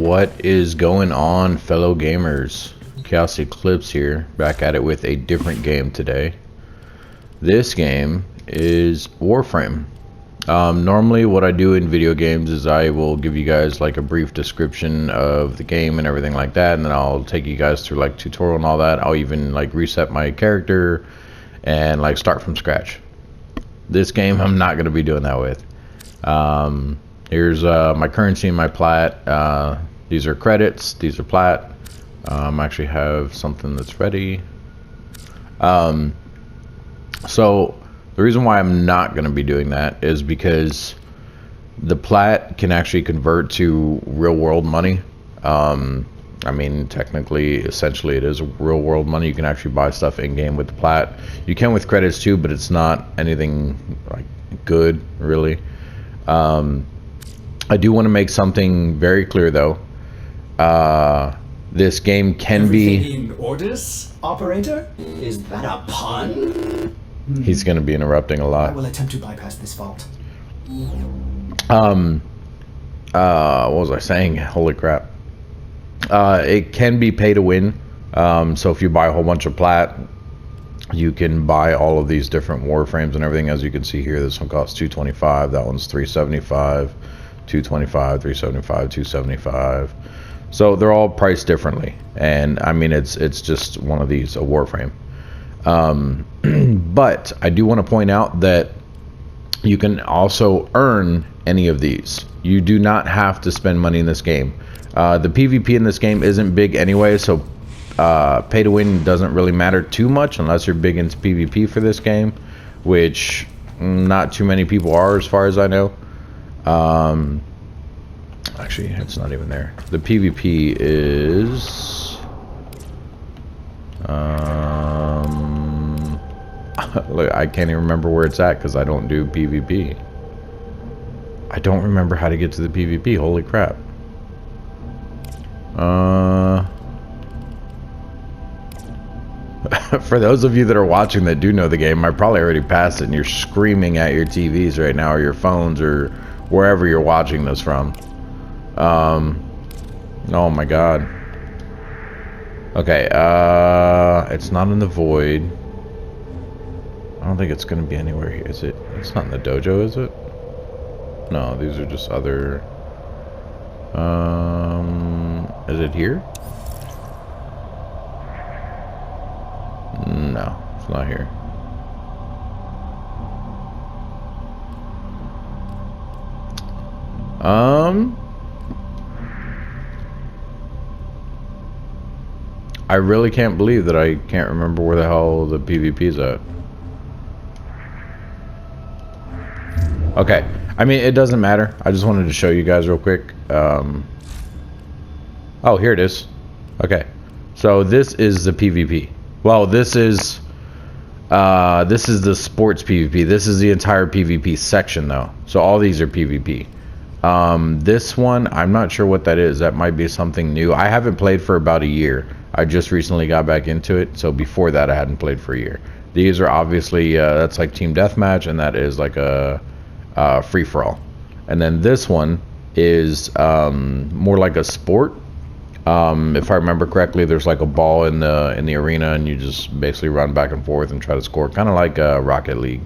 What is going on, fellow gamers? Chaos Eclipse here, back at it with a different game today. This game is Warframe. Normally what I do in video games is I will give you guys like a brief description of the game and everything like that, and then I'll take you guys through like tutorial and all that. I'll even like reset my character and like start from scratch. This game I'm not going to be doing that with. Here's my currency and my plat. These are credits, these are plat. I actually have something that's ready. So the reason why I'm not going to be doing that is because the plat can actually convert to real world money. I mean, technically, essentially it is real world money. You can actually buy stuff in game with the plat. You can with credits too, but it's not anything like good really. I do want to make something very clear though. This game can Everything in orders, operator? Is that a pun? He's going to be interrupting a lot. I will attempt to bypass this vault. What was I saying? Holy crap. It can be pay to win. So if you buy a whole bunch of plat, you can buy all of these different Warframes and everything. As you can see here, this one costs $225, that one's $375, $225, $375, $275. So they're all priced differently, and I mean it's just one of these, a Warframe. But I do want to point out that you can also earn any of these. You do not have to spend money in this game. The PvP in this game isn't big anyway, so pay to win doesn't really matter too much unless you're big into PvP for this game, which not too many people are as far as I know. Actually, it's not even there. The PvP is look, I can't even remember where it's at because I don't do PvP. I don't remember how to get to the PvP. Holy crap. For those of you that are watching that do know the game, I probably already passed it and you're screaming at your TVs right now or your phones or wherever you're watching this from. Oh my god. Okay, it's not in the void. I don't think it's gonna be anywhere here, is it? It's not in the dojo, is it? No, these are just other... is it here? No, it's not here. I really can't believe that I can't remember where the hell the PvP is at. Okay, I mean, it doesn't matter. I just wanted to show you guys real quick. Oh, here it is. Okay, so this is the PvP. Well, this is the sports PvP. This is the entire PvP section though. So all these are PvP. This one, I'm not sure what that is. That might be something new. I haven't played for about a year. I just recently got back into it. So before that, I hadn't played for a year. These are obviously, that's like team deathmatch, and that is like a free-for-all. And then this one is more like a sport. If I remember correctly, there's like a ball in the arena, and you just basically run back and forth and try to score, kind of like Rocket League.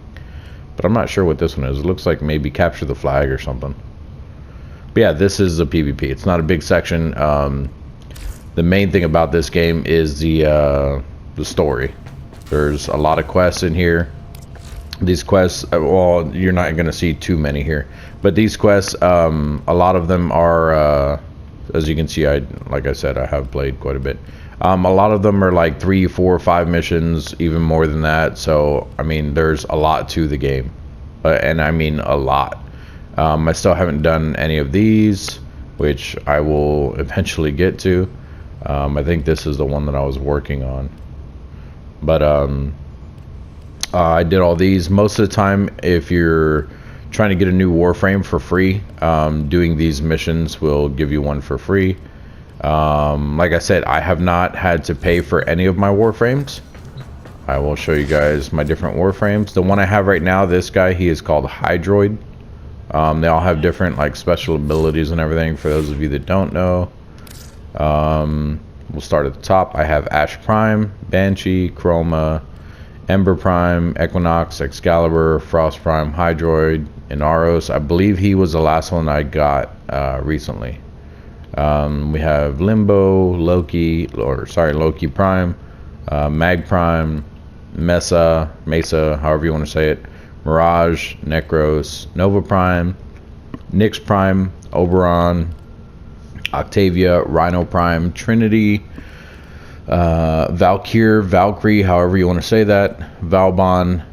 But I'm not sure what this one is. It looks like maybe capture the flag or something. But yeah, this is the PvP. It's not a big section. The main thing about this game is the story. There's a lot of quests in here. These quests, well, you're not going to see too many here, but these quests, a lot of them are, as you can see, like I said, I have played quite a bit. A lot of them are like 3, 4, 5 missions, even more than that. So I mean, there's a lot to the game, and I mean a lot. I still haven't done any of these, which I will eventually get to. I think this is the one that I was working on, but I did all these. Most of the time, if you're trying to get a new Warframe for free, doing these missions will give you one for free. Like I said, I have not had to pay for any of my Warframes. I will show you guys my different Warframes. The one I have right now, this guy, he is called Hydroid. They all have different like special abilities and everything, for those of you that don't know. We'll start at the top. I have Ash Prime, Banshee, Chroma, Ember Prime, Equinox, Excalibur, Frost Prime, Hydroid, Inaros. I believe he was the last one I got recently. We have Limbo, Loki Prime, Mag Prime, Mesa, however you want to say it, Mirage, Necros, Nova Prime, Knicks Prime, Oberon, Octavia, Rhino Prime, Trinity, Valkyrie, however you want to say that, Valbon,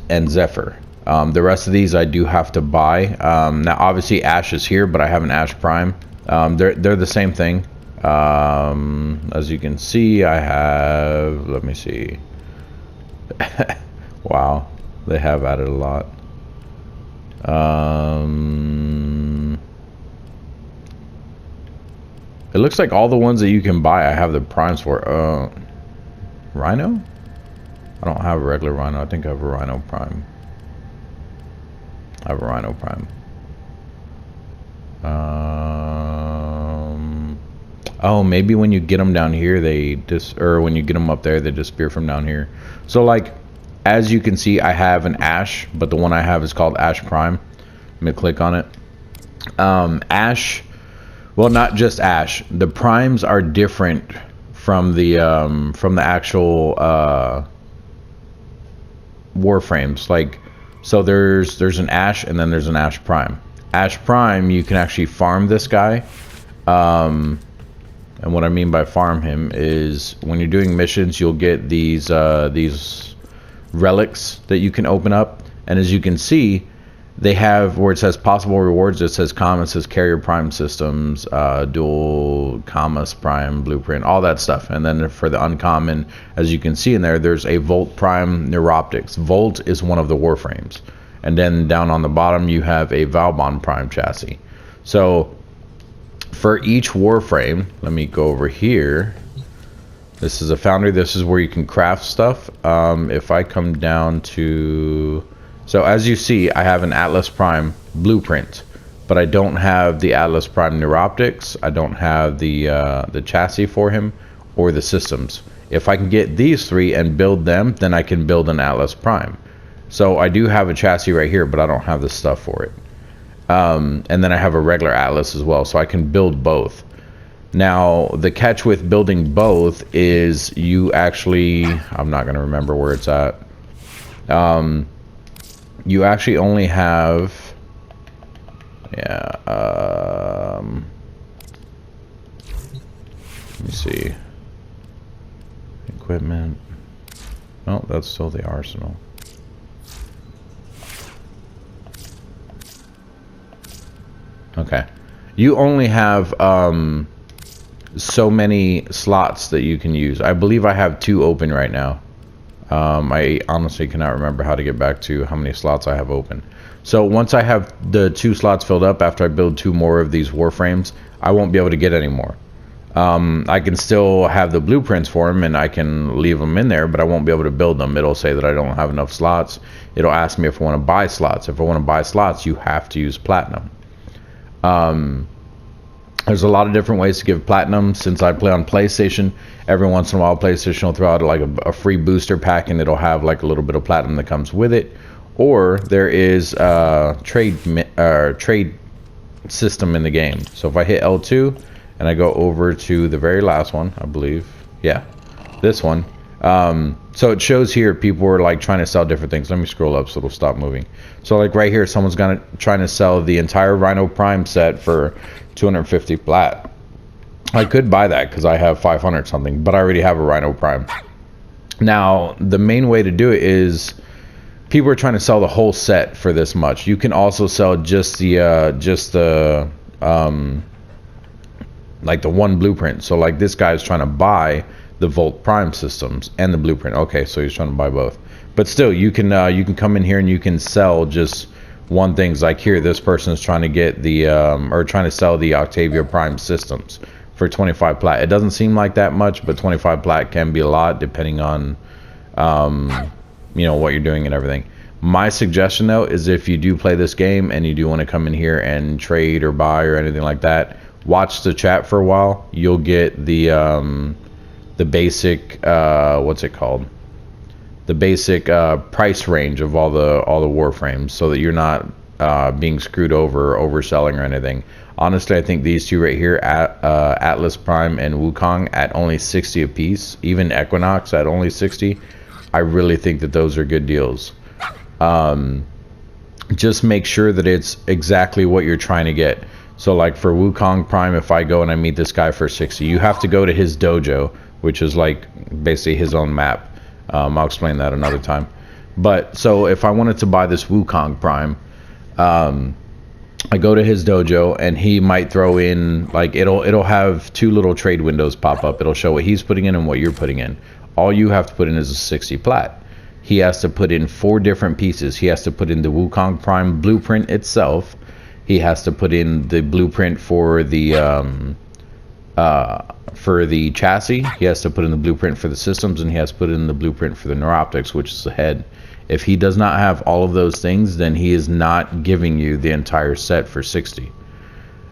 and Zephyr. The rest of these I do have to buy. Now obviously Ash is here, but I have an Ash Prime. They're the same thing. As you can see, I have, let me see. Wow, they have added a lot. It looks like all the ones that you can buy I have the primes for. Rhino? I don't have a regular Rhino. I think I have a Rhino Prime. I have a Rhino Prime. Oh, maybe when you get them down here, or when you get them up there, they disappear from down here. So, like, as you can see, I have an Ash, but the one I have is called Ash Prime. Let me click on it. Ash, well, not just Ash. The primes are different from the actual Warframes. Like, so there's an Ash and then there's an Ash Prime. Ash Prime, you can actually farm this guy. And what I mean by farm him is when you're doing missions, you'll get these relics that you can open up. And as you can see, they have where it says possible rewards, it says common, it says carrier prime systems, dual commas prime blueprint, all that stuff. And then for the uncommon, as you can see in there, there's a Volt Prime Neuroptics. Volt is one of the Warframes. And then down on the bottom, you have a Valbon Prime chassis. So for each Warframe, let me go over here. This is a Foundry. This is where you can craft stuff. If I come down to... So as you see, I have an Atlas Prime blueprint, but I don't have the Atlas Prime Neuroptics. I don't have the chassis for him or the systems. If I can get these three and build them, then I can build an Atlas Prime. So I do have a chassis right here, but I don't have the stuff for it. And then I have a regular Atlas as well, so I can build both. Now, the catch with building both is you actually... I'm not going to remember where it's at. You actually only have... Yeah, let me see. Equipment. Oh, that's still the arsenal. Okay. You only have so many slots that you can use. I believe I have 2 open right now. I honestly cannot remember how to get back to how many slots I have open. So once I have the 2 slots filled up, after I build 2 more of these Warframes, I won't be able to get any more. I can still have the blueprints for them and I can leave them in there, but I won't be able to build them. It'll say that I don't have enough slots. It'll ask me if I want to buy slots. If I want to buy slots, you have to use platinum. There's a lot of different ways to give platinum. Since I play on PlayStation, every once in a while PlayStation will throw out like a free booster pack and it'll have like a little bit of platinum that comes with it. Or there is a trade system in the game. So if I hit L2 and I go over to the very last one, I believe, yeah, this one. So it shows here people are like trying to sell different things. Let me scroll up so it'll stop moving. So like right here, someone's trying to sell the entire Rhino Prime set for 250 plat. I could buy that because I have 500 something, but I already have a Rhino Prime. Now the main way to do it is people are trying to sell the whole set for this much. You can also sell just the like the one blueprint. So like this guy's trying to buy the Volt Prime systems and the blueprint. Okay, so he's trying to buy both. But still, you can come in here and you can sell just one thing. Like here, this person is trying to get the or trying to sell the Octavia Prime systems for 25 plat. It doesn't seem like that much, but 25 plat can be a lot depending on you know what you're doing and everything. My suggestion though is if you do play this game and you do want to come in here and trade or buy or anything like that, watch the chat for a while, you'll get the basic what's it called? The basic price range of all the Warframes, so that you're not being screwed over or overselling or anything. Honestly, I think these two right here, Atlas Prime and Wukong, at only 60 a piece, even Equinox at only 60, I really think that those are good deals. Just make sure that it's exactly what you're trying to get. So like for Wukong Prime, if I go and I meet this guy for 60, you have to go to his dojo, which is like basically his own map. I'll explain that another time. But so if I wanted to buy this Wukong Prime, I go to his dojo and he might throw in, like, it'll have two little trade windows pop up. It'll show what he's putting in and what you're putting in. All you have to put in is a 60 plat. He has to put in 4 different pieces. He has to put in the Wukong Prime blueprint itself. He has to put in the blueprint for the chassis. He has to put in the blueprint for the systems, and he has to put in the blueprint for the neuroptics, which is the head. If he does not have all of those things, then he is not giving you the entire set for 60.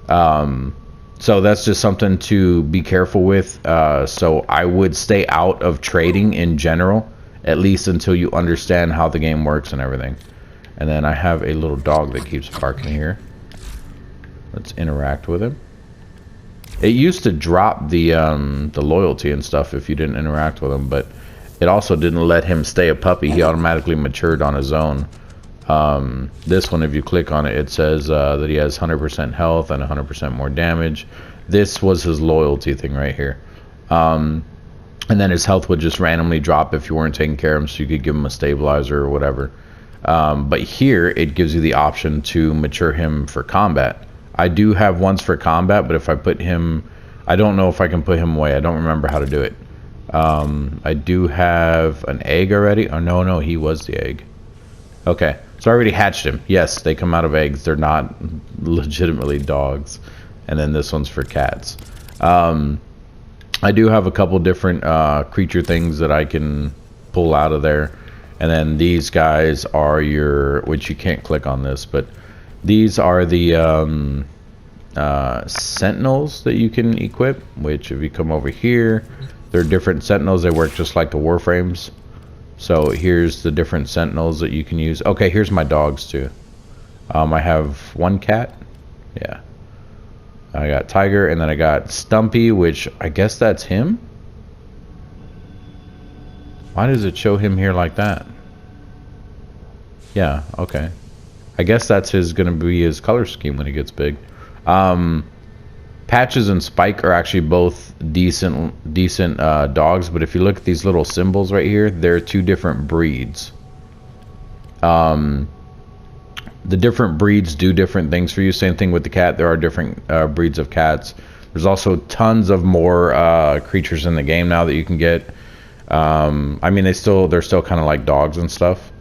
So that's just something to be careful with. So I would stay out of trading in general, at least until you understand how the game works and everything. And then I have a little dog that keeps barking here. Let's interact with him. It used to drop the loyalty and stuff if you didn't interact with him, but it also didn't let him stay a puppy. He automatically matured on his own. This one, if you click on it, it says that he has 100% health and 100% more damage. This was his loyalty thing right here. And then his health would just randomly drop if you weren't taking care of him, so you could give him a stabilizer or whatever. But here, it gives you the option to mature him for combat. I do have ones for combat, but if I put him... I don't know if I can put him away. I don't remember how to do it. I do have an egg already. Oh, no, he was the egg. Okay, so I already hatched him. Yes, they come out of eggs. They're not legitimately dogs. And then this one's for cats. I do have a couple different creature things that I can pull out of there. And then these guys are your... which you can't click on this, but these are the sentinels that you can equip, which if you come over here, they're different sentinels. They work just like the Warframes. So here's the different sentinels that you can use. Okay, here's my dogs too. I have one cat. Yeah. I got Tiger, and then I got Stumpy, which I guess that's him. Why does it show him here like that? Yeah, okay. I guess that's gonna be his color scheme when he gets big. Patches and Spike are actually both decent dogs, but if you look at these little symbols right here, they're 2 different breeds. The different breeds do different things for you. Same thing with the cat. There are different breeds of cats. There's also tons of more creatures in the game now that you can get. I mean, they're still kind of like dogs and stuff.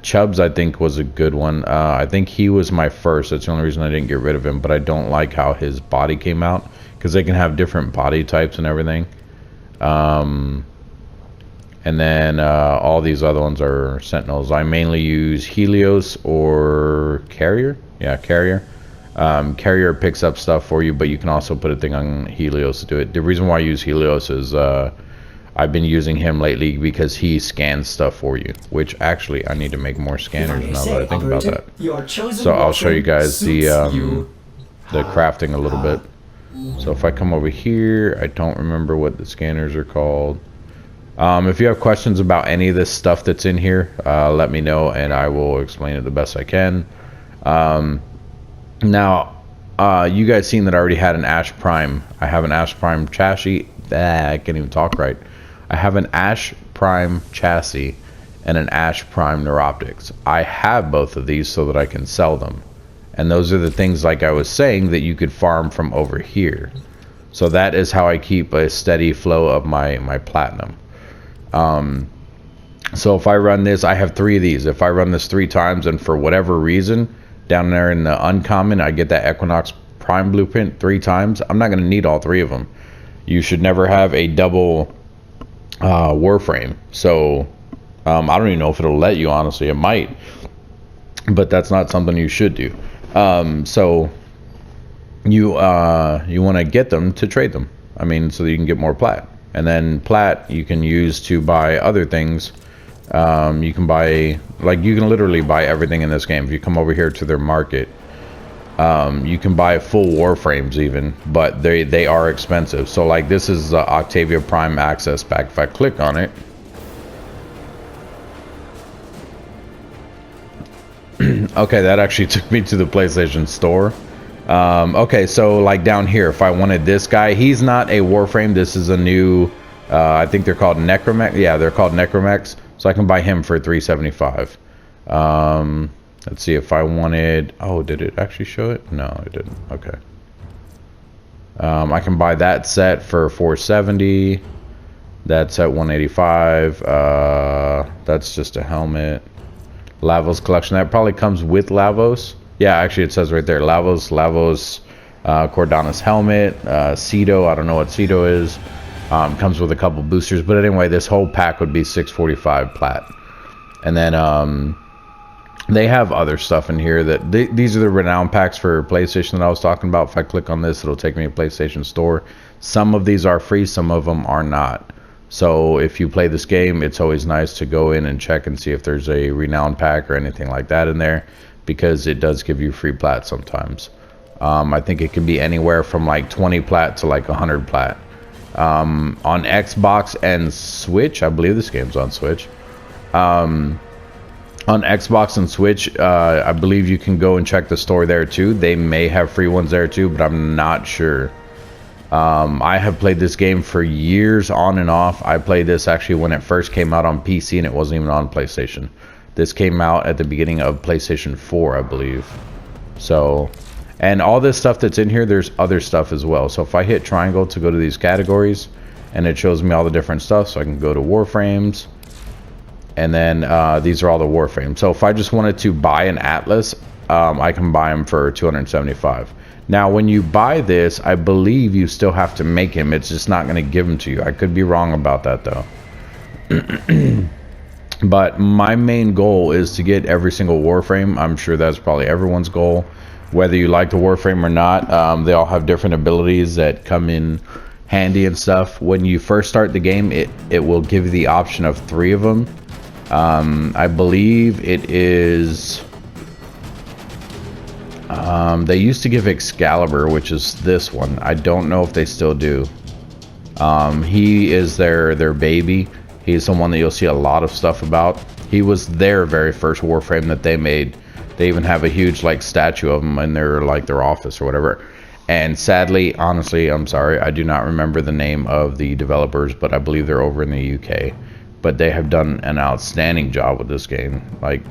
Chubbs, I think, was a good one. I think he was my first. That's the only reason I didn't get rid of him, but I don't like how his body came out, because they can have different body types and everything. And then all these other ones are sentinels. I mainly use Helios or Carrier. Yeah, Carrier. Carrier picks up stuff for you, but you can also put a thing on Helios to do it. The reason why I use Helios is I've been using him lately because he scans stuff for you, which actually I need to make more scanners now that I think about that. So I'll show you guys the crafting a little bit. So if I come over here, I don't remember what the scanners are called. If you have questions about any of this stuff that's in here, let me know and I will explain it the best I can. Now, you guys seen that I already had an Ash Prime. I have an Ash Prime chassis. I can't even talk right. I have an Ash Prime chassis and an Ash Prime neuroptics. I have both of these so that I can sell them. And those are the things, like I was saying, that you could farm from over here. So that is how I keep a steady flow of my platinum. So if I run this, I have 3 of these. If I run this 3 times and for whatever reason, down there in the uncommon, I get that Equinox Prime blueprint 3 times, I'm not going to need all 3 of them. You should never have a double Warframe. So I don't even know if it'll let you, honestly. It might, but that's not something you should do. So you want to get them to trade them. I mean, so that you can get more plat. And then plat you can use to buy other things. You can buy, like, you can literally buy everything in this game. If you come over here to their market, you can buy full Warframes even, but they are expensive. So like this is Octavia Prime access pack. If I click on it, okay, that actually took me to the PlayStation Store. Okay, so like down here, if I wanted this guy, he's not a Warframe. This is a new, I think they're called Necromech. Yeah, they're called Necromechs. So I can buy him for $375. Let's see if I wanted. Oh, did it actually show it? No, it didn't. Okay. I can buy that set for $470. That's at $185. That's just a helmet. Lavos collection. That probably comes with Lavos. Yeah, actually it says right there. Lavos, Cordalis helmet, Cedo. I don't know what Cedo is. Comes with a couple boosters. But anyway, this whole pack would be $645 plat. And then they have other stuff in here that these are the renown packs for PlayStation that I was talking about. If I click on this, it'll take me to PlayStation Store. Some of these are free, some of them are not. So if you play this game, it's always nice to go in and check and see if there's a renown pack or anything like that in there, because it does give you free plat sometimes. I think it can be anywhere from like 20 plat to like 100 plat. On Xbox and Switch, I believe this game's on Switch. On Xbox and Switch, I believe you can go and check the store there too. They may have free ones there too, but I'm not sure. I have played this game for years on and off. I played this actually when it first came out on PC, and it wasn't even on PlayStation. This came out at the beginning of PlayStation 4, I believe. So, and all this stuff that's in here, there's other stuff as well. So if I hit triangle to go to these categories, and it shows me all the different stuff, so I can go to Warframes. And then these are all the Warframes. So if I just wanted to buy an Atlas, I can buy them for $275. Now, when you buy this, I believe you still have to make him. It's just not going to give them to you. I could be wrong about that, though. But my main goal is to get every single Warframe. I'm sure that's probably everyone's goal. Whether you like the Warframe or not, they all have different abilities that come in handy and stuff. When you first start the game, it will give you the option of 3 of them. I believe it is they used to give Excalibur, which is this one. I don't know if they still do. He is their baby. He's the one that you'll see a lot of stuff about. He was their very first Warframe that they made. They even have a huge like statue of him in their office or whatever. And sadly, honestly, I'm sorry, I do not remember the name of the developers, but I believe they're over in the UK. But they have done an outstanding job with this game. Like,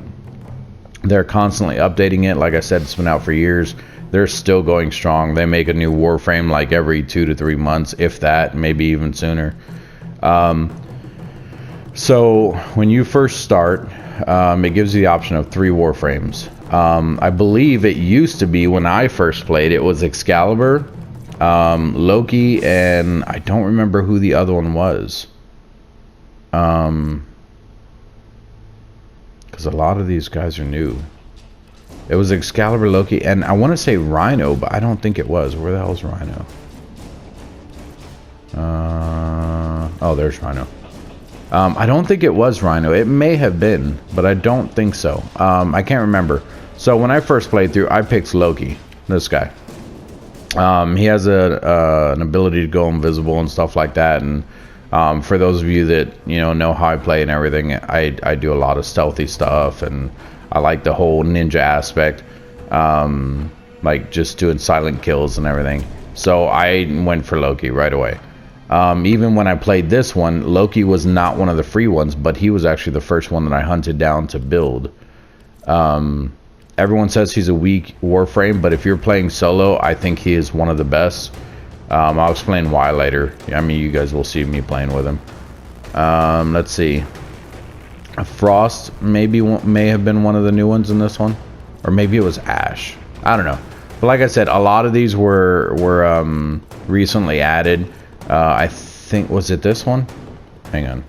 they're constantly updating it. Like I said, it's been out for years. They're still going strong. They make a new Warframe like every 2 to 3 months, if that, maybe even sooner. So when you first start, it gives you the option of 3 Warframes. I believe it used to be, when I first played, it was Excalibur, Loki, and I don't remember who the other one was. Because a lot of these guys are new. It was Excalibur, Loki, and I want to say Rhino, but I don't think it was. Where the hell is Rhino? Oh, there's Rhino. I don't think it was Rhino. It may have been, but I don't think so. I can't remember. So when I first played through, I picked Loki, this guy. He has an ability to go invisible and stuff like that, and for those of you that know how I play and everything, I do a lot of stealthy stuff, and I like the whole ninja aspect, like just doing silent kills and everything. So I went for Loki right away. Even when I played this one, Loki was not one of the free ones, but he was actually the first one that I hunted down to build. Everyone says he's a weak Warframe, but if you're playing solo, I think he is one of the best. I'll explain why later. I mean, you guys will see me playing with him. Let's see. Frost may have been one of the new ones in this one, or maybe it was Ash. I don't know. But like I said, a lot of these were recently added. I think, was it this one? Hang on.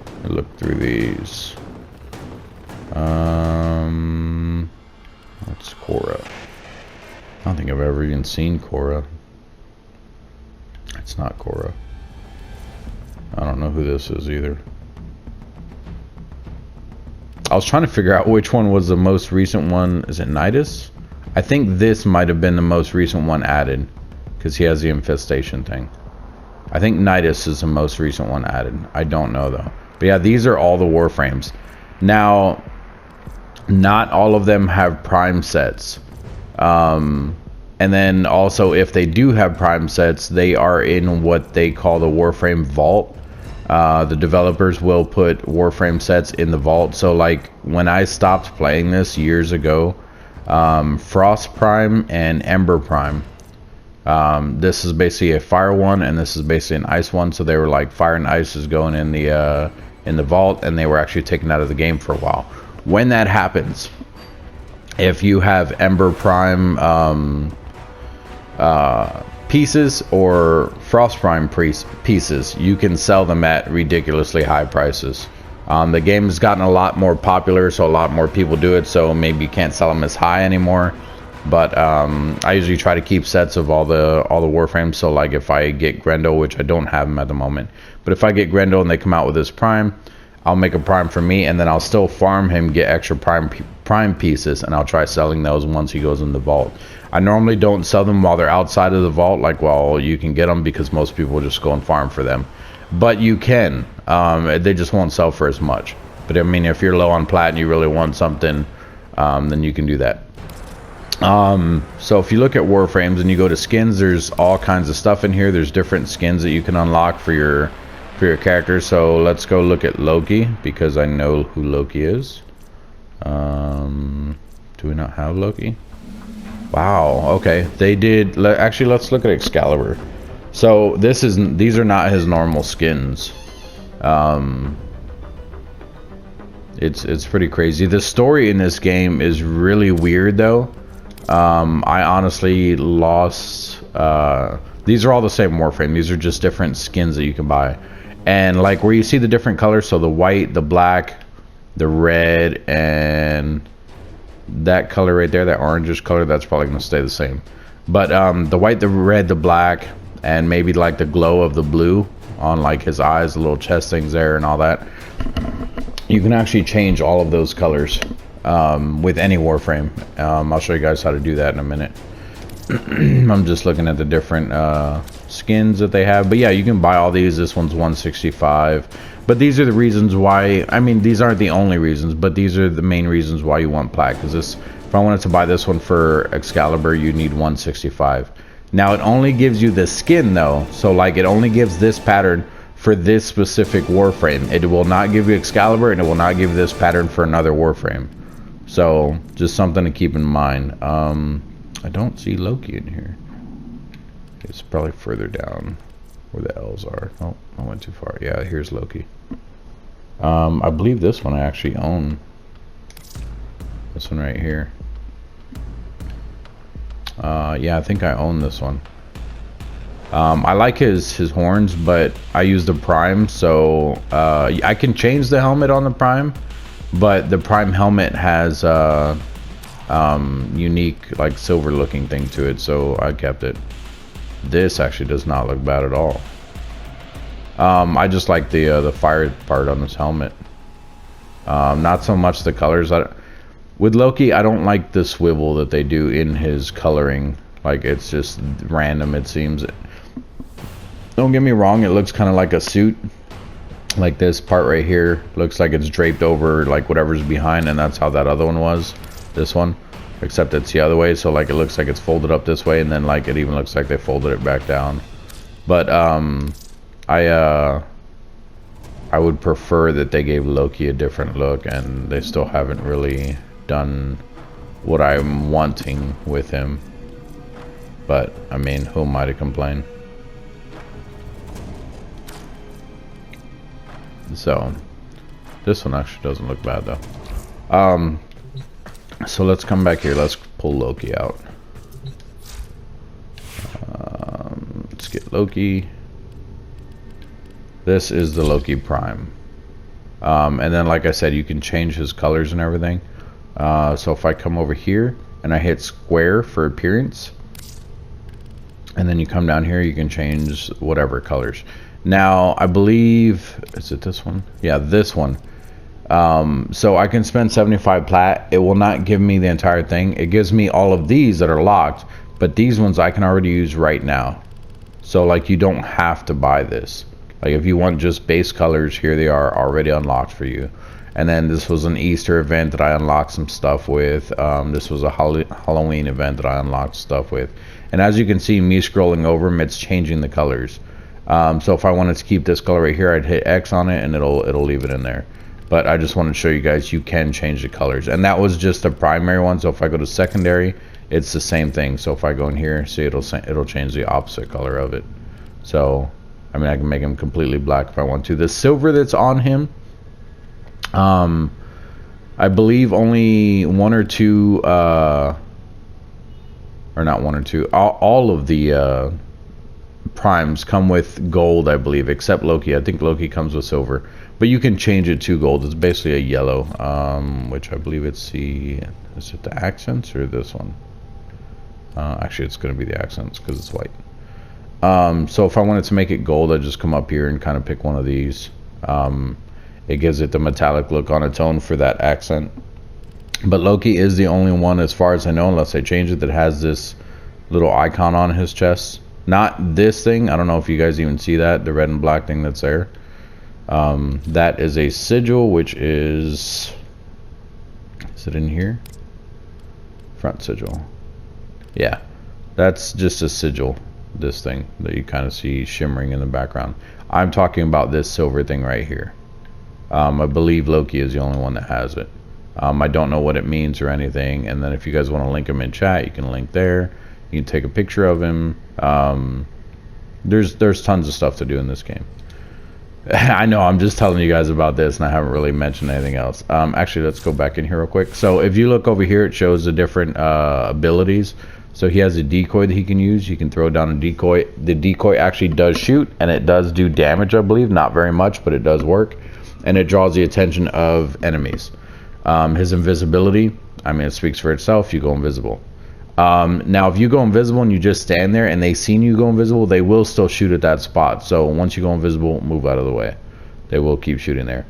Let me look through these. What's Cora? I don't think I've ever even seen Korra. It's not Korra. I don't know who this is either. I was trying to figure out which one was the most recent one. Is it Nidus? I think this might have been the most recent one added, because he has the infestation thing. I think Nidus is the most recent one added. I don't know though. But yeah, these are all the Warframes. Now, not all of them have Prime sets. And then also, if they do have Prime sets, they are in what they call the Warframe Vault. The developers will put Warframe sets in the vault. So like when I stopped playing this years ago, Frost Prime and Ember Prime, this is basically a fire one and this is basically an ice one. So they were like fire and ice is going in the vault, and they were actually taken out of the game for a while. When that happens, if you have Ember Prime pieces or Frost Prime pieces, you can sell them at ridiculously high prices. The game has gotten a lot more popular, so a lot more people do it, so maybe you can't sell them as high anymore. But I usually try to keep sets of all the Warframes. So like if I get Grendel, which I don't have them at the moment, but if I get Grendel and they come out with this Prime, I'll make a Prime for me, and then I'll still farm him, get extra Prime pieces, and I'll try selling those once he goes in the vault. I normally don't sell them while they're outside of the vault, like while you can get them, because most people just go and farm for them. But you can. They just won't sell for as much. But I mean, if you're low on plat and you really want something, then you can do that. So if you look at Warframes and you go to skins, there's all kinds of stuff in here. There's different skins that you can unlock for your character. So let's go look at Loki, because I know who Loki is. Do we not have Loki? Wow, okay. They did. Actually, let's look at Excalibur. So these are not his normal skins. It's pretty crazy. The story in this game is really weird though. I honestly lost. These are all the same Warframe. These are just different skins that you can buy. And like where you see the different colors, so the white, the black, the red, and that color right there, that orangish color, that's probably going to stay the same. But the white, the red, the black, and maybe like the glow of the blue on like his eyes, the little chest things there and all that, you can actually change all of those colors with any Warframe. I'll show you guys how to do that in a minute. I'm just looking at the different skins that they have. But yeah, you can buy all these. This one's 165. But these are the reasons why. I mean, these aren't the only reasons, but these are the main reasons why you want plat. Because this, if I wanted to buy this one for Excalibur, you need 165. Now it only gives you the skin though. So like it only gives this pattern for this specific Warframe. It will not give you Excalibur, and it will not give you this pattern for another Warframe. So just something to keep in mind. I don't see Loki in here. It's probably further down where the L's are. Oh, I went too far. Yeah, here's Loki. I believe this one I actually own. This one right here. Yeah, I think I own this one. I like his horns, but I use the Prime, so I can change the helmet on the Prime, but the Prime helmet has unique like silver looking thing to it, so I kept it. This actually does not look bad at all. I just like the fire part on this helmet. Not so much the colors. With Loki, I don't like the swivel that they do in his coloring. Like, it's just random, it seems. Don't get me wrong, it looks kind of like a suit. Like this part right here looks like it's draped over like whatever's behind, and that's how that other one was. This one, except it's the other way, so like it looks like it's folded up this way, and then like it even looks like they folded it back down. But I would prefer that they gave Loki a different look, and they still haven't really done what I'm wanting with him. But I mean, who am I to complain? So this one actually doesn't look bad though. So let's come back here. Let's pull Loki out. Let's get Loki. This is the Loki Prime. And then, like I said, you can change his colors and everything. So if I come over here and I hit square for appearance, And then you come down here, you can change whatever colors. Now, I believe, is it this one? Yeah, this one. So I can spend 75 plat. It will not give me the entire thing. It gives me all of these that are locked, but these ones I can already use right now. So like, you don't have to buy this. Like, if you want just base colors, here they are already unlocked for you. And then this was an Easter event that I unlocked some stuff with. This was a Halloween event that I unlocked stuff with. And as you can see, me scrolling over them, it's changing the colors. So if I wanted to keep this color right here, I'd hit X on it and it'll leave it in there. But I just wanted to show you guys you can change the colors. And that was just a primary one. So if I go to secondary, it's the same thing. So if I go in here, see, it'll change the opposite color of it. So I mean, I can make him completely black if I want to. The silver that's on him, I believe only one or two, or not one or two, all of the primes come with gold, I believe, except Loki. I think Loki comes with silver, but you can change it to gold. It's basically a yellow, which I believe it's the, is it the accents or this one? Actually, it's going to be the accents because it's white. So if I wanted to make it gold, I just come up here and kind of pick one of these. It gives it the metallic look on its own for that accent. But Loki is the only one, as far as I know, unless I change it, that has this little icon on his chest. Not this thing. I don't know if you guys even see that, the red and black thing that's there. That is a sigil, which is it in here? Front sigil. Yeah, that's just a sigil. This thing that you kind of see shimmering in the background. I'm talking about this silver thing right here. I believe Loki is the only one that has it. I don't know what it means or anything. And then if you guys want to link him in chat, you can link there. You can take a picture of him. There's tons of stuff to do in this game. I know, I'm just telling you guys about this and I haven't really mentioned anything else. Actually, let's go back in here real quick. So if you look over here, it shows the different abilities. So he has a decoy that he can use. You can throw down a decoy. The decoy actually does shoot, and it does do damage, I believe. Not very much, but it does work. And it draws the attention of enemies. His invisibility, I mean, it speaks for itself. You go invisible. Now, if you go invisible and you just stand there and they seen you go invisible, they will still shoot at that spot. So once you go invisible, move out of the way. They will keep shooting there.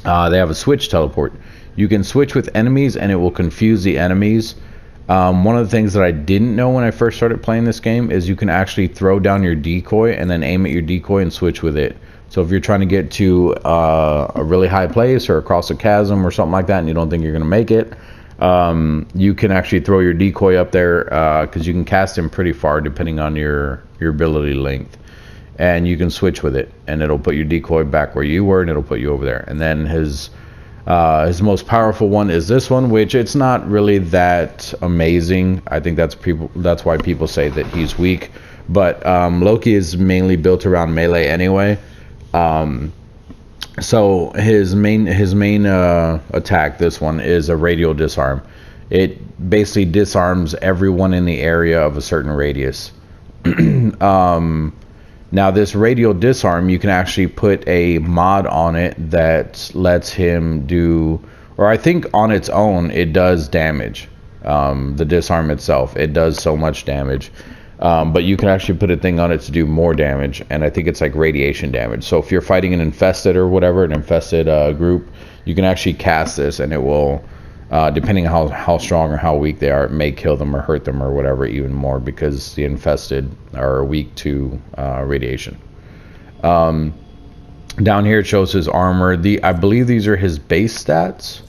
They have a switch teleport. You can switch with enemies, and it will confuse the enemies. One of the things that I didn't know when I first started playing this game is you can actually throw down your decoy and then aim at your decoy and switch with it. So if you're trying to get to a really high place or across a chasm or something like that and you don't think you're going to make it, you can actually throw your decoy up there because you can cast him pretty far depending on your ability length. And you can switch with it and it'll put your decoy back where you were and it'll put you over there. And then his most powerful one is this one, which it's not really that amazing. I think that's why people say that he's weak. But Loki is mainly built around melee anyway. So his main attack, this one, is a Radial Disarm. It basically disarms everyone in the area of a certain radius. Now this Radial Disarm, you can actually put a mod on it that lets him do, or I think on its own it does damage. The disarm itself, it does so much damage. But you can actually put a thing on it to do more damage, and I think it's like radiation damage. So if you're fighting an infested or whatever, an infested group, you can actually cast this and it will, depending on how strong or how weak they are, it may kill them or hurt them or whatever even more, because the infested are weak to radiation. Down here it shows his armor. I believe these are his base stats.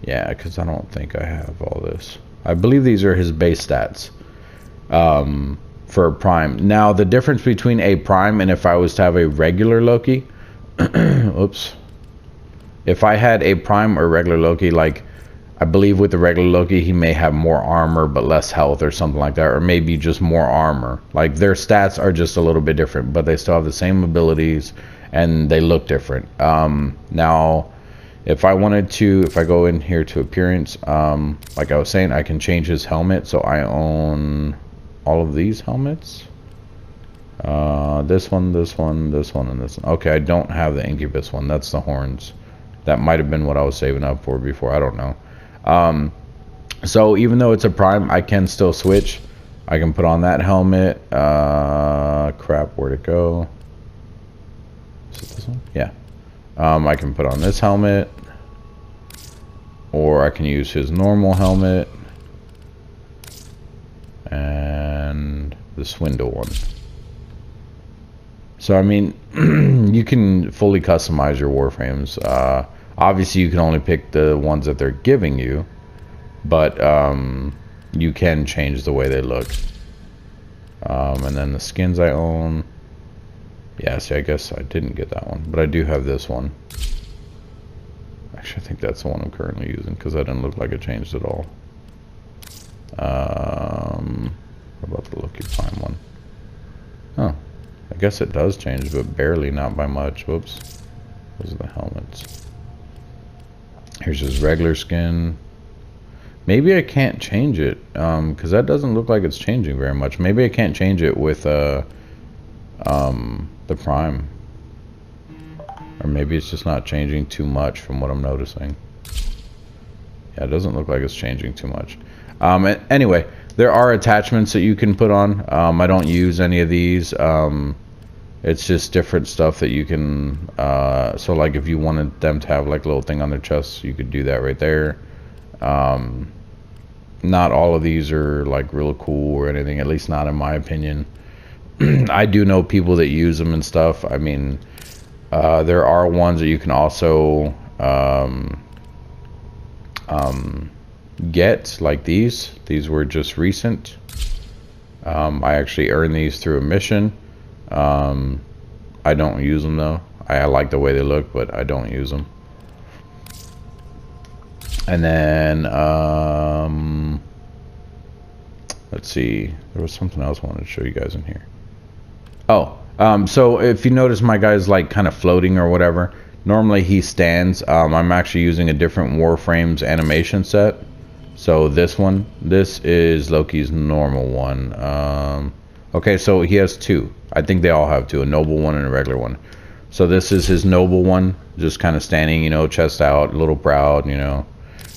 Yeah, because I don't think I have all this. I believe these are his base stats for a prime. Now the difference between a prime and if I was to have a regular Loki, oops, if I had a prime or regular Loki, like I believe with the regular Loki he may have more armor but less health or something like that, or maybe just more armor. Like their stats are just a little bit different, but they still have the same abilities and they look different. Now if I wanted to, if I go in here to appearance, like I was saying, I can change his helmet. So I own all of these helmets. This one, this one, this one, and this one. Okay, I don't have the Incubus one. That's the horns. That might have been what I was saving up for before. I don't know. So even though it's a prime, I can still switch. I can put on that helmet. Crap, where'd it go? Is it this one? Yeah. I can put on this helmet, or I can use his normal helmet and the Swindle one. So I mean, you can fully customize your Warframes. Obviously, you can only pick the ones that they're giving you, but you can change the way they look. And then the skins I own. Yeah, see, I guess I didn't get that one, but I do have this one. Actually, I think that's the one I'm currently using, because that didn't look like it changed at all. What about the Loki Prime one? Oh, I guess it does change, but barely, not by much. Whoops. Those are the helmets. Here's his regular skin. Maybe I can't change it, because that doesn't look like it's changing very much. Maybe I can't change it with the Prime. Or maybe it's just not changing too much from what I'm noticing. Yeah, it doesn't look like it's changing too much. Anyway, there are attachments that you can put on. I don't use any of these. It's just different stuff that you can... so like if you wanted them to have like a little thing on their chest, you could do that right there. Not all of these are like real cool or anything, at least not in my opinion. I do know people that use them and stuff. I mean, there are ones that you can also get, like these. These were just recent. I actually earned these through a mission. I don't use them though. I like the way they look, but I don't use them. And then let's see, there was something else I wanted to show you guys in here. Oh, so if you notice my guy's like kind of floating or whatever, normally he stands. I'm actually using a different Warframes animation set. So this one, this is Loki's normal one. Okay, so he has two. I think they all have two, a noble one and a regular one. So this is his noble one, just kind of standing, you know, chest out, a little proud, you know.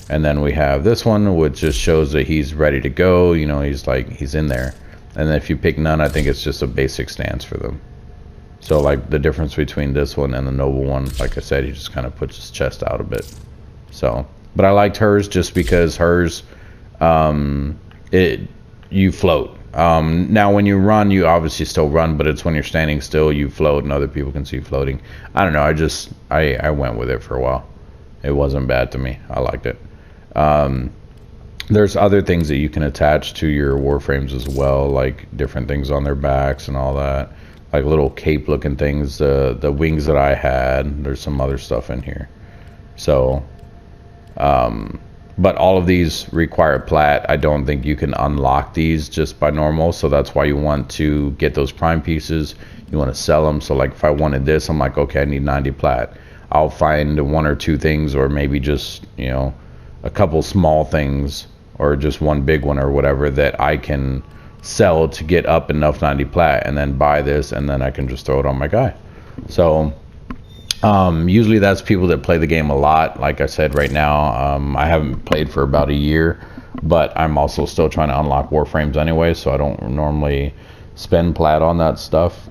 And then we have this one, which just shows that he's ready to go, you know, he's in there. And then if you pick none, I think it's just a basic stance for them. So like the difference between this one and the noble one, like I said, he just kind of puts his chest out a bit. So, but I liked hers just because hers, you float. Now when you run, you obviously still run, but it's when you're standing still, you float and other people can see you floating. I don't know, I went with it for a while. It wasn't bad to me. I liked it. There's other things that you can attach to your Warframes as well, like different things on their backs and all that, like little cape looking things. The wings that I had, there's some other stuff in here. So but all of these require plat. I don't think you can unlock these just by normal, so that's why you want to get those prime pieces. You want to sell them. So like if I wanted this, I'm like, okay, I need 90 plat. I'll find one or two things, or maybe just, you know, a couple small things, or just one big one or whatever that I can sell to get up enough 90 plat, and then buy this, and then I can just throw it on my guy. So usually that's people that play the game a lot. Like I said, right now I haven't played for about a year, but I'm also still trying to unlock Warframes anyway, so I don't normally spend plat on that stuff.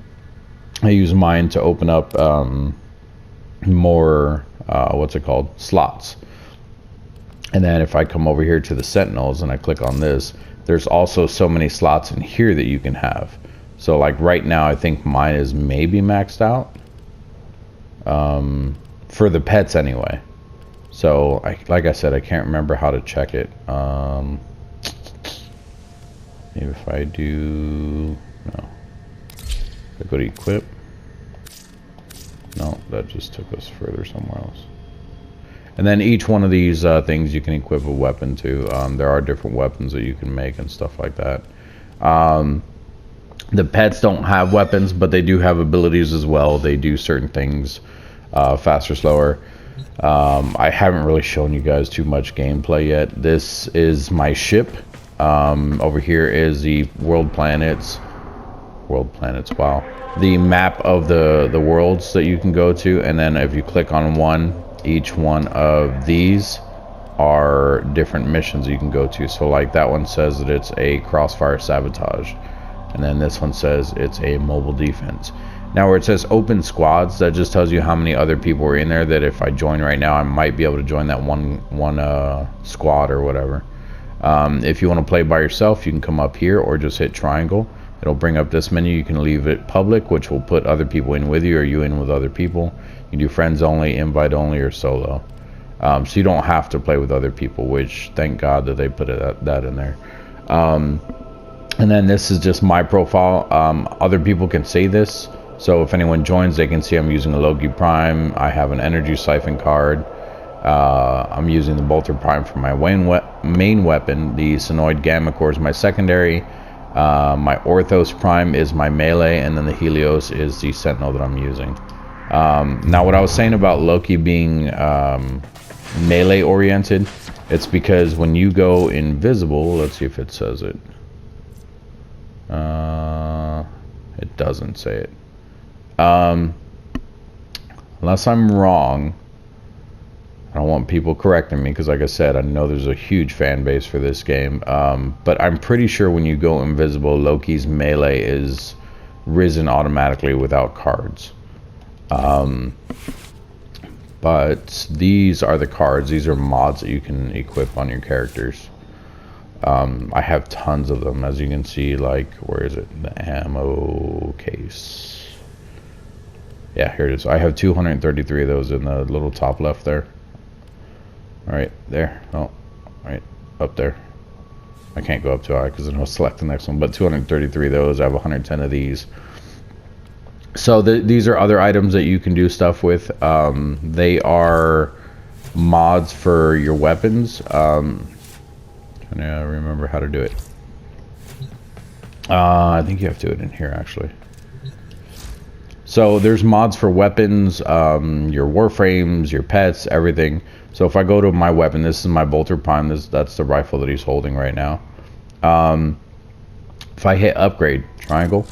I use mine to open up more what's it called, slots. And then if I come over here to the Sentinels and I click on this, there's also so many slots in here that you can have. So like right now I think mine is maybe maxed out for the pets anyway. So like I said, I can't remember how to check it. Maybe if I do, no, I go to equip. No, that just took us further somewhere else. And then each one of these things you can equip a weapon to. There are different weapons that you can make and stuff like that. The pets don't have weapons, but they do have abilities as well. They do certain things faster, slower. I haven't really shown you guys too much gameplay yet. This is my ship. Over here is the world planets. Wow. The map of the worlds that you can go to, and then if you click on one, each one of these are different missions you can go to. So like that one says that it's a crossfire sabotage, and then this one says it's a mobile defense. Now where it says open squads, that just tells you how many other people are in there, that if I join right now I might be able to join that one squad or whatever. If you want to play by yourself, you can come up here or just hit triangle. It'll bring up this menu. You can leave it public, which will put other people in with you, or you in with other people. You can do friends only, invite only, or solo. So you don't have to play with other people, which thank God that they put that in there. And then this is just my profile. Other people can see this. So if anyone joins, they can see I'm using a Loki Prime. I have an energy siphon card. I'm using the Bolter Prime for my main weapon. The Sonoid Gamma Core is my secondary. My Orthos Prime is my melee, and then the Helios is the Sentinel that I'm using. Now what I was saying about Loki being melee oriented, it's because when you go invisible, let's see if it says it. It doesn't say it. Unless I'm wrong. I don't want people correcting me, because like I said, I know there's a huge fan base for this game. But I'm pretty sure when you go invisible, Loki's melee is risen automatically without cards. But these are the cards. These are mods that you can equip on your characters. I have tons of them, as you can see. Like, where is it? The ammo case. Yeah, here it is. I have 233 of those in the little top left there. Right there. Oh, right up there. I can't go up too high because then I'll select the next one. But 233 of those. I have 110 of these. So these are other items that you can do stuff with. They are mods for your weapons. Trying to remember how to do it. I think you have to do it in here actually. So there's mods for weapons, your Warframes, your pets, everything. So if I go to my weapon, this is my Bolter Prime. That's the rifle that he's holding right now. If I hit upgrade, triangle,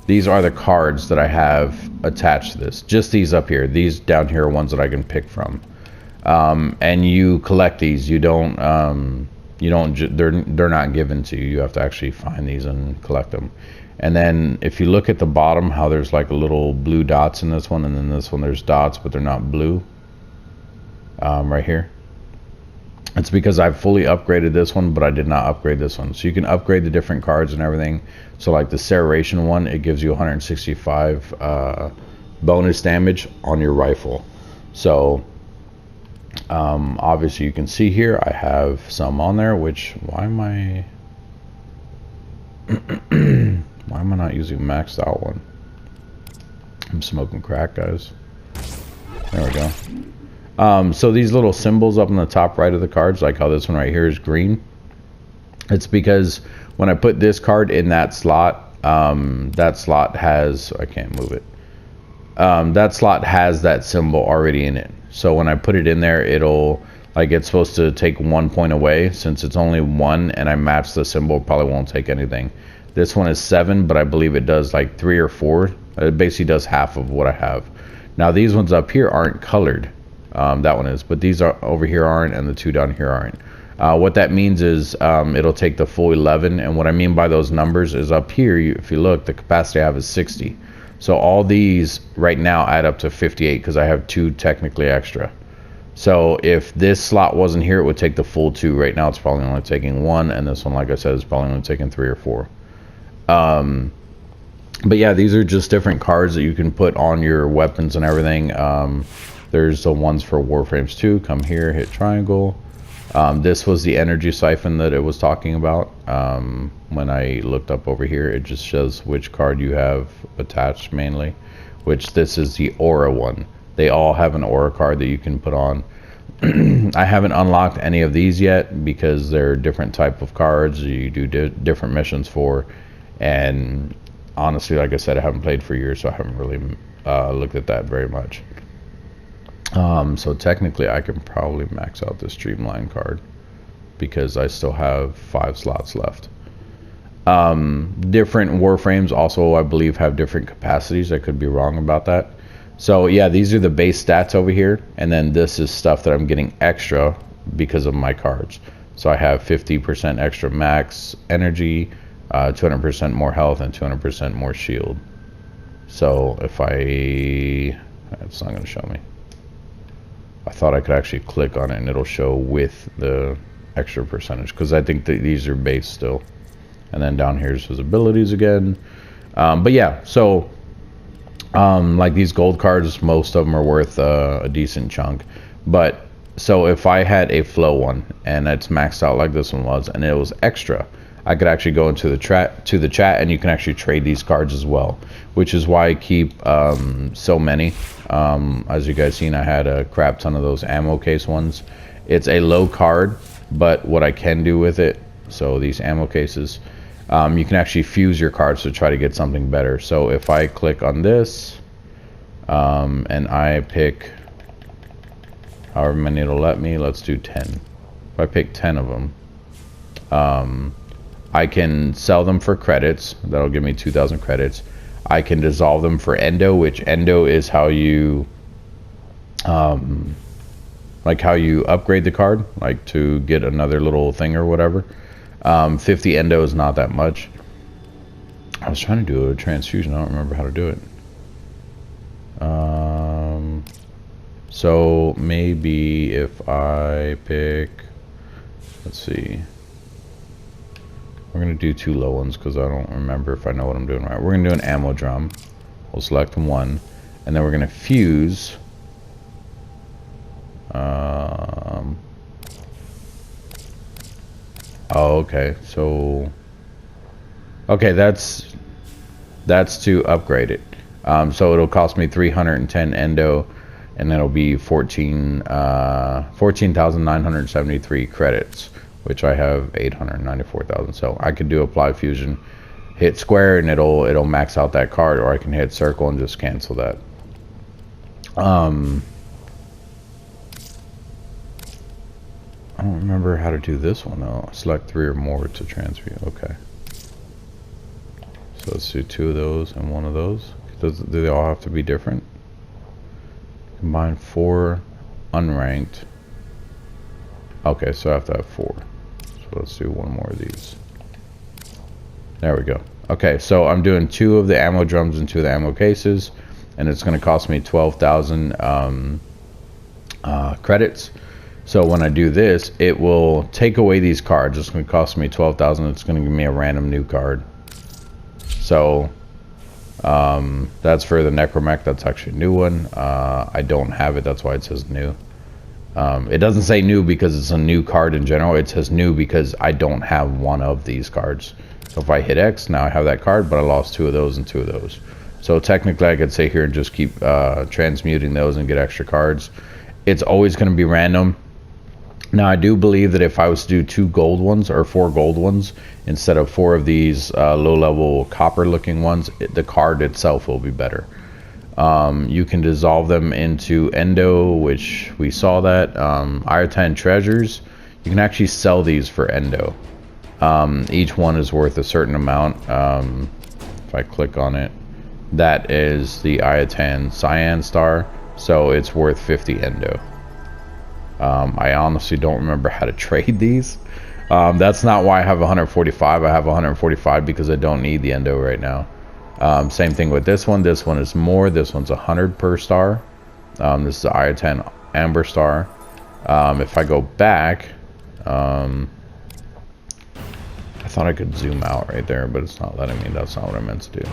these are the cards that I have attached to this. Just these up here. These down here are ones that I can pick from. And you collect these. You don't. They're not given to you. You have to actually find these and collect them. And then if you look at the bottom, how there's like a little blue dots in this one, and then this one there's dots, but they're not blue. Right here. It's because I've fully upgraded this one, but I did not upgrade this one. So you can upgrade the different cards and everything. So like the Serration one, it gives you 165 bonus damage on your rifle. So obviously you can see here I have some on there, which why am I not using maxed out one? I'm smoking crack, guys. There we go. So these little symbols up in the top right of the cards, like how this one right here is green, it's because when I put this card in that slot has, I can't move it, that slot has that symbol already in it. So when I put it in there, it'll, like, it's supposed to take 1 point away. Since it's only 1 and I match the symbol, probably won't take anything. This one is 7, but I believe it does like 3 or 4. It basically does half of what I have. Now these ones up here aren't colored. That one is, but these are over here aren't, and the 2 down here aren't. What that means is it'll take the full 11, and what I mean by those numbers is up here, if you look, the capacity I have is 60. So all these right now add up to 58 because I have 2 technically extra. So if this slot wasn't here, it would take the full 2. Right now it's probably only taking 1, and this one, like I said, is probably only taking 3 or 4. But yeah, these are just different cards that you can put on your weapons and everything. There's the ones for Warframes 2. Come here, hit triangle. This was the energy siphon that it was talking about. When I looked up over here, it just shows which card you have attached mainly, which this is the aura one. They all have an aura card that you can put on. I haven't unlocked any of these yet because they're different type of cards you do different missions for, and honestly, like I said, I haven't played for years, so I haven't really looked at that very much. So technically I can probably max out this Streamline card because I still have 5 slots left. Different Warframes also, I believe, have different capacities. I could be wrong about that. So yeah, these are the base stats over here, and then this is stuff that I'm getting extra because of my cards. So I have 50% extra max energy, 200% more health, and 200% more shield. So if it's not going to show me. I thought I could actually click on it and it'll show with the extra percentage, because I think that these are base still. And then down here's his abilities again. But yeah, so like these gold cards, most of them are worth a decent chunk. But so if I had a flow one and it's maxed out like this one was, and it was extra, I could actually go into the chat and you can actually trade these cards as well, which is why I keep so many. As you guys seen, I had a crap ton of those ammo case ones. It's a low card, but what I can do with it, so these ammo cases, you can actually fuse your cards to try to get something better. So if I click on this and I pick however many it'll let me, let's do 10. If I pick 10 of them, I can sell them for credits. That'll give me 2,000 credits. I can dissolve them for endo, which endo is how you like how you upgrade the card, like to get another little thing or whatever. 50 endo is not that much. I was trying to do a transfusion. I don't remember how to do it. So maybe if I pick, let's see, we're gonna do 2 low ones because I don't remember if I know what I'm doing right. We're gonna do an ammo drum. We'll select 1, and then we're gonna fuse. Oh, okay. So, okay, that's to upgrade it. So it'll cost me 310 endo, and it'll be 14,973 credits, which I have 894,000. So I could do apply fusion, hit square, and it'll max out that card, or I can hit circle and just cancel that. I don't remember how to do this one though. Select 3 or more to transfer. Okay. So let's do 2 of those and 1 of those. Do they all have to be different? Combine 4 unranked. Okay, so I have to have 4. So let's do 1 more of these. There we go. Okay, so I'm doing 2 of the ammo drums and 2 of the ammo cases, and it's going to cost me 12,000 credits. So when I do this, it will take away these cards. It's going to cost me 12,000. It's going to give me a random new card. So that's for the Necromech. That's actually a new one. I don't have it. That's why it says new. It doesn't say new because it's a new card in general. It says new because I don't have one of these cards. So if I hit X, now I have that card, but I lost 2 of those and 2 of those. So technically I could sit here and just keep transmuting those and get extra cards. It's always going to be random. Now I do believe that if I was to do 2 gold ones or 4 gold ones instead of 4 of these low level copper looking ones, the card itself will be better. You can dissolve them into endo, which we saw that. Iotan treasures, you can actually sell these for endo. Each one is worth a certain amount. If I click on it, that is the Iotan cyan star, so it's worth 50 endo. I honestly don't remember how to trade these. That's not why I have 145. I have 145 because I don't need the endo right now. Same thing with this one. This one is more. This one's 100 per star. This is the Iotan Amber star. If I go back, I thought I could zoom out right there, but it's not letting me. That's not what I meant to do.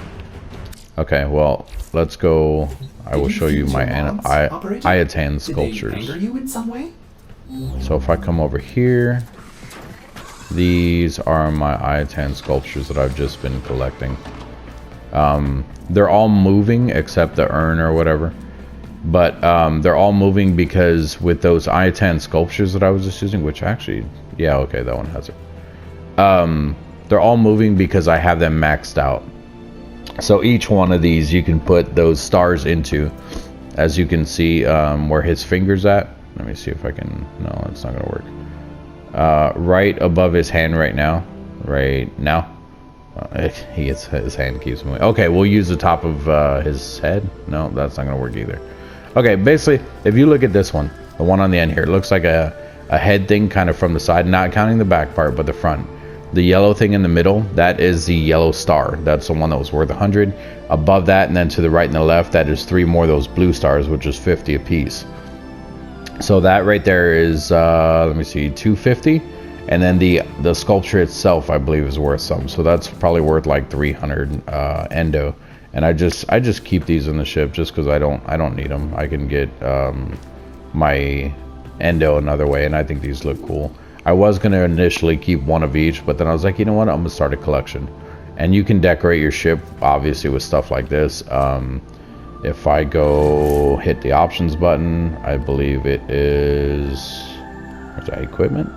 Okay, well, let's go. I will show you my Iotan sculptures. You in some way? So if I come over here, these are my Iotan sculptures that I've just been collecting. They're all moving except the urn or whatever, but they're all moving because with those Iotan sculptures that I was just using, which actually, yeah, okay, that one has it. They're all moving because I have them maxed out. So each one of these you can put those stars into, as you can see where his finger's at. Let me see if I can. No, it's not gonna work. Right above his hand right now. His hand keeps moving. Okay, we'll use the top of his head. No, that's not gonna work either. Okay, basically, if you look at this one, the one on the end here, it looks like a a head thing kind of from the side, not counting the back part, but the front. The yellow thing in the middle, that is the yellow star. That's the one that was worth 100. Above that, and then to the right and the left, that is 3 more of those blue stars, which is 50 apiece. So that right there is, let me see, 250. And then the sculpture itself, I believe, is worth some. So that's probably worth like 300 endo. And I just keep these in the ship just because I don't need them. I can get my endo another way, and I think these look cool. I was going to initially keep one of each, but then I was like, you know what, I'm going to start a collection. And you can decorate your ship, obviously, with stuff like this. If I go hit the options button, I believe it is... what's that, equipment?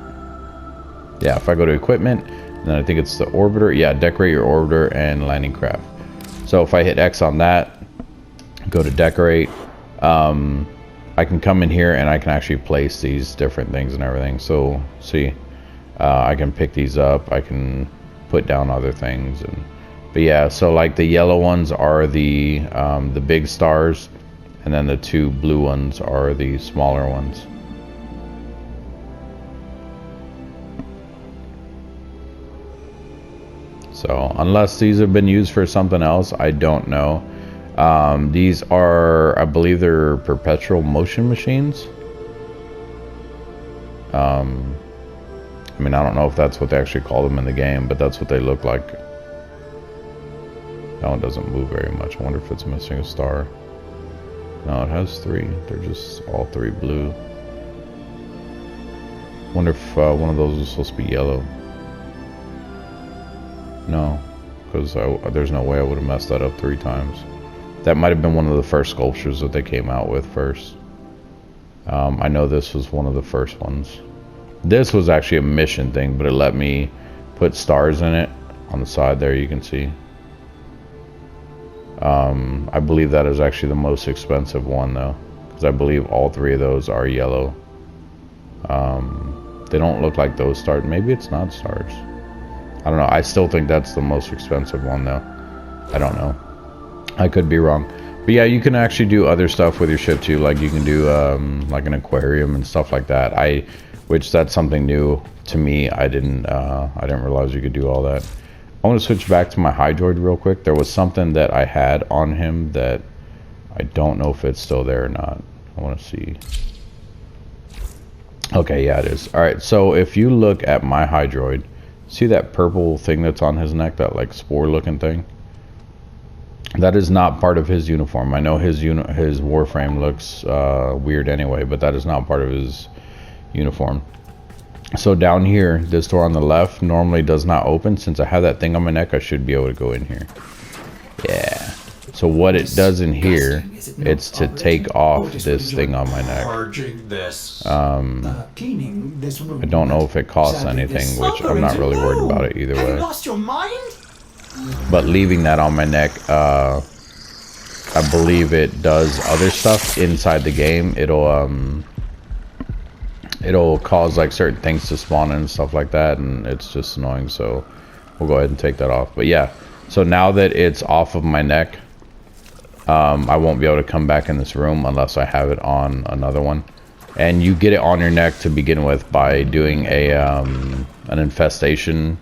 Yeah, if I go to equipment, then I think it's the orbiter. Yeah, decorate your orbiter and landing craft. So if I hit X on that, go to decorate, I can come in here and I can actually place these different things and everything. So see, I can pick these up, I can put down other things, but yeah, so like the yellow ones are the big stars, and then the 2 blue ones are the smaller ones. So unless these have been used for something else, I don't know. These are, I believe they're perpetual motion machines. I mean, I don't know if that's what they actually call them in the game, but that's what they look like. That one doesn't move very much. I wonder if it's missing a star. No, it has 3. They're just all 3 blue. Wonder if one of those is supposed to be yellow. No, because there's no way I would have messed that up 3 times. That might have been one of the first sculptures that they came out with first. I know this was one of the first ones. This was actually a mission thing, but it let me put stars in it on the side there, you can see. I believe that is actually the most expensive one though, because I believe all 3 of those are yellow. They don't look like those stars. Maybe it's not stars. I don't know. I still think that's the most expensive one though. I don't know. I could be wrong. But yeah, you can actually do other stuff with your ship too. Like you can do like an aquarium and stuff like that. Which that's something new to me. I didn't realize you could do all that. I want to switch back to my Hydroid real quick. There was something that I had on him that I don't know if it's still there or not. I want to see. Okay, yeah, it is. All right, so if you look at my Hydroid, see that purple thing that's on his neck, that like spore looking thing? That is not part of his uniform. I know his Warframe looks weird anyway, but that is not part of his uniform. So down here, this door on the left normally does not open. Since I have that thing on my neck, I should be able to go in here. Yeah. So what it does in here, it's to take off this thing on my neck. I don't know if it costs anything, which I'm not really worried about it either way. But leaving that on my neck, I believe it does other stuff inside the game. It'll cause like certain things to spawn and stuff like that, and it's just annoying, so we'll go ahead and take that off. But yeah, so now that it's off of my neck, I won't be able to come back in this room unless I have it on another one. And you get it on your neck to begin with by doing an infestation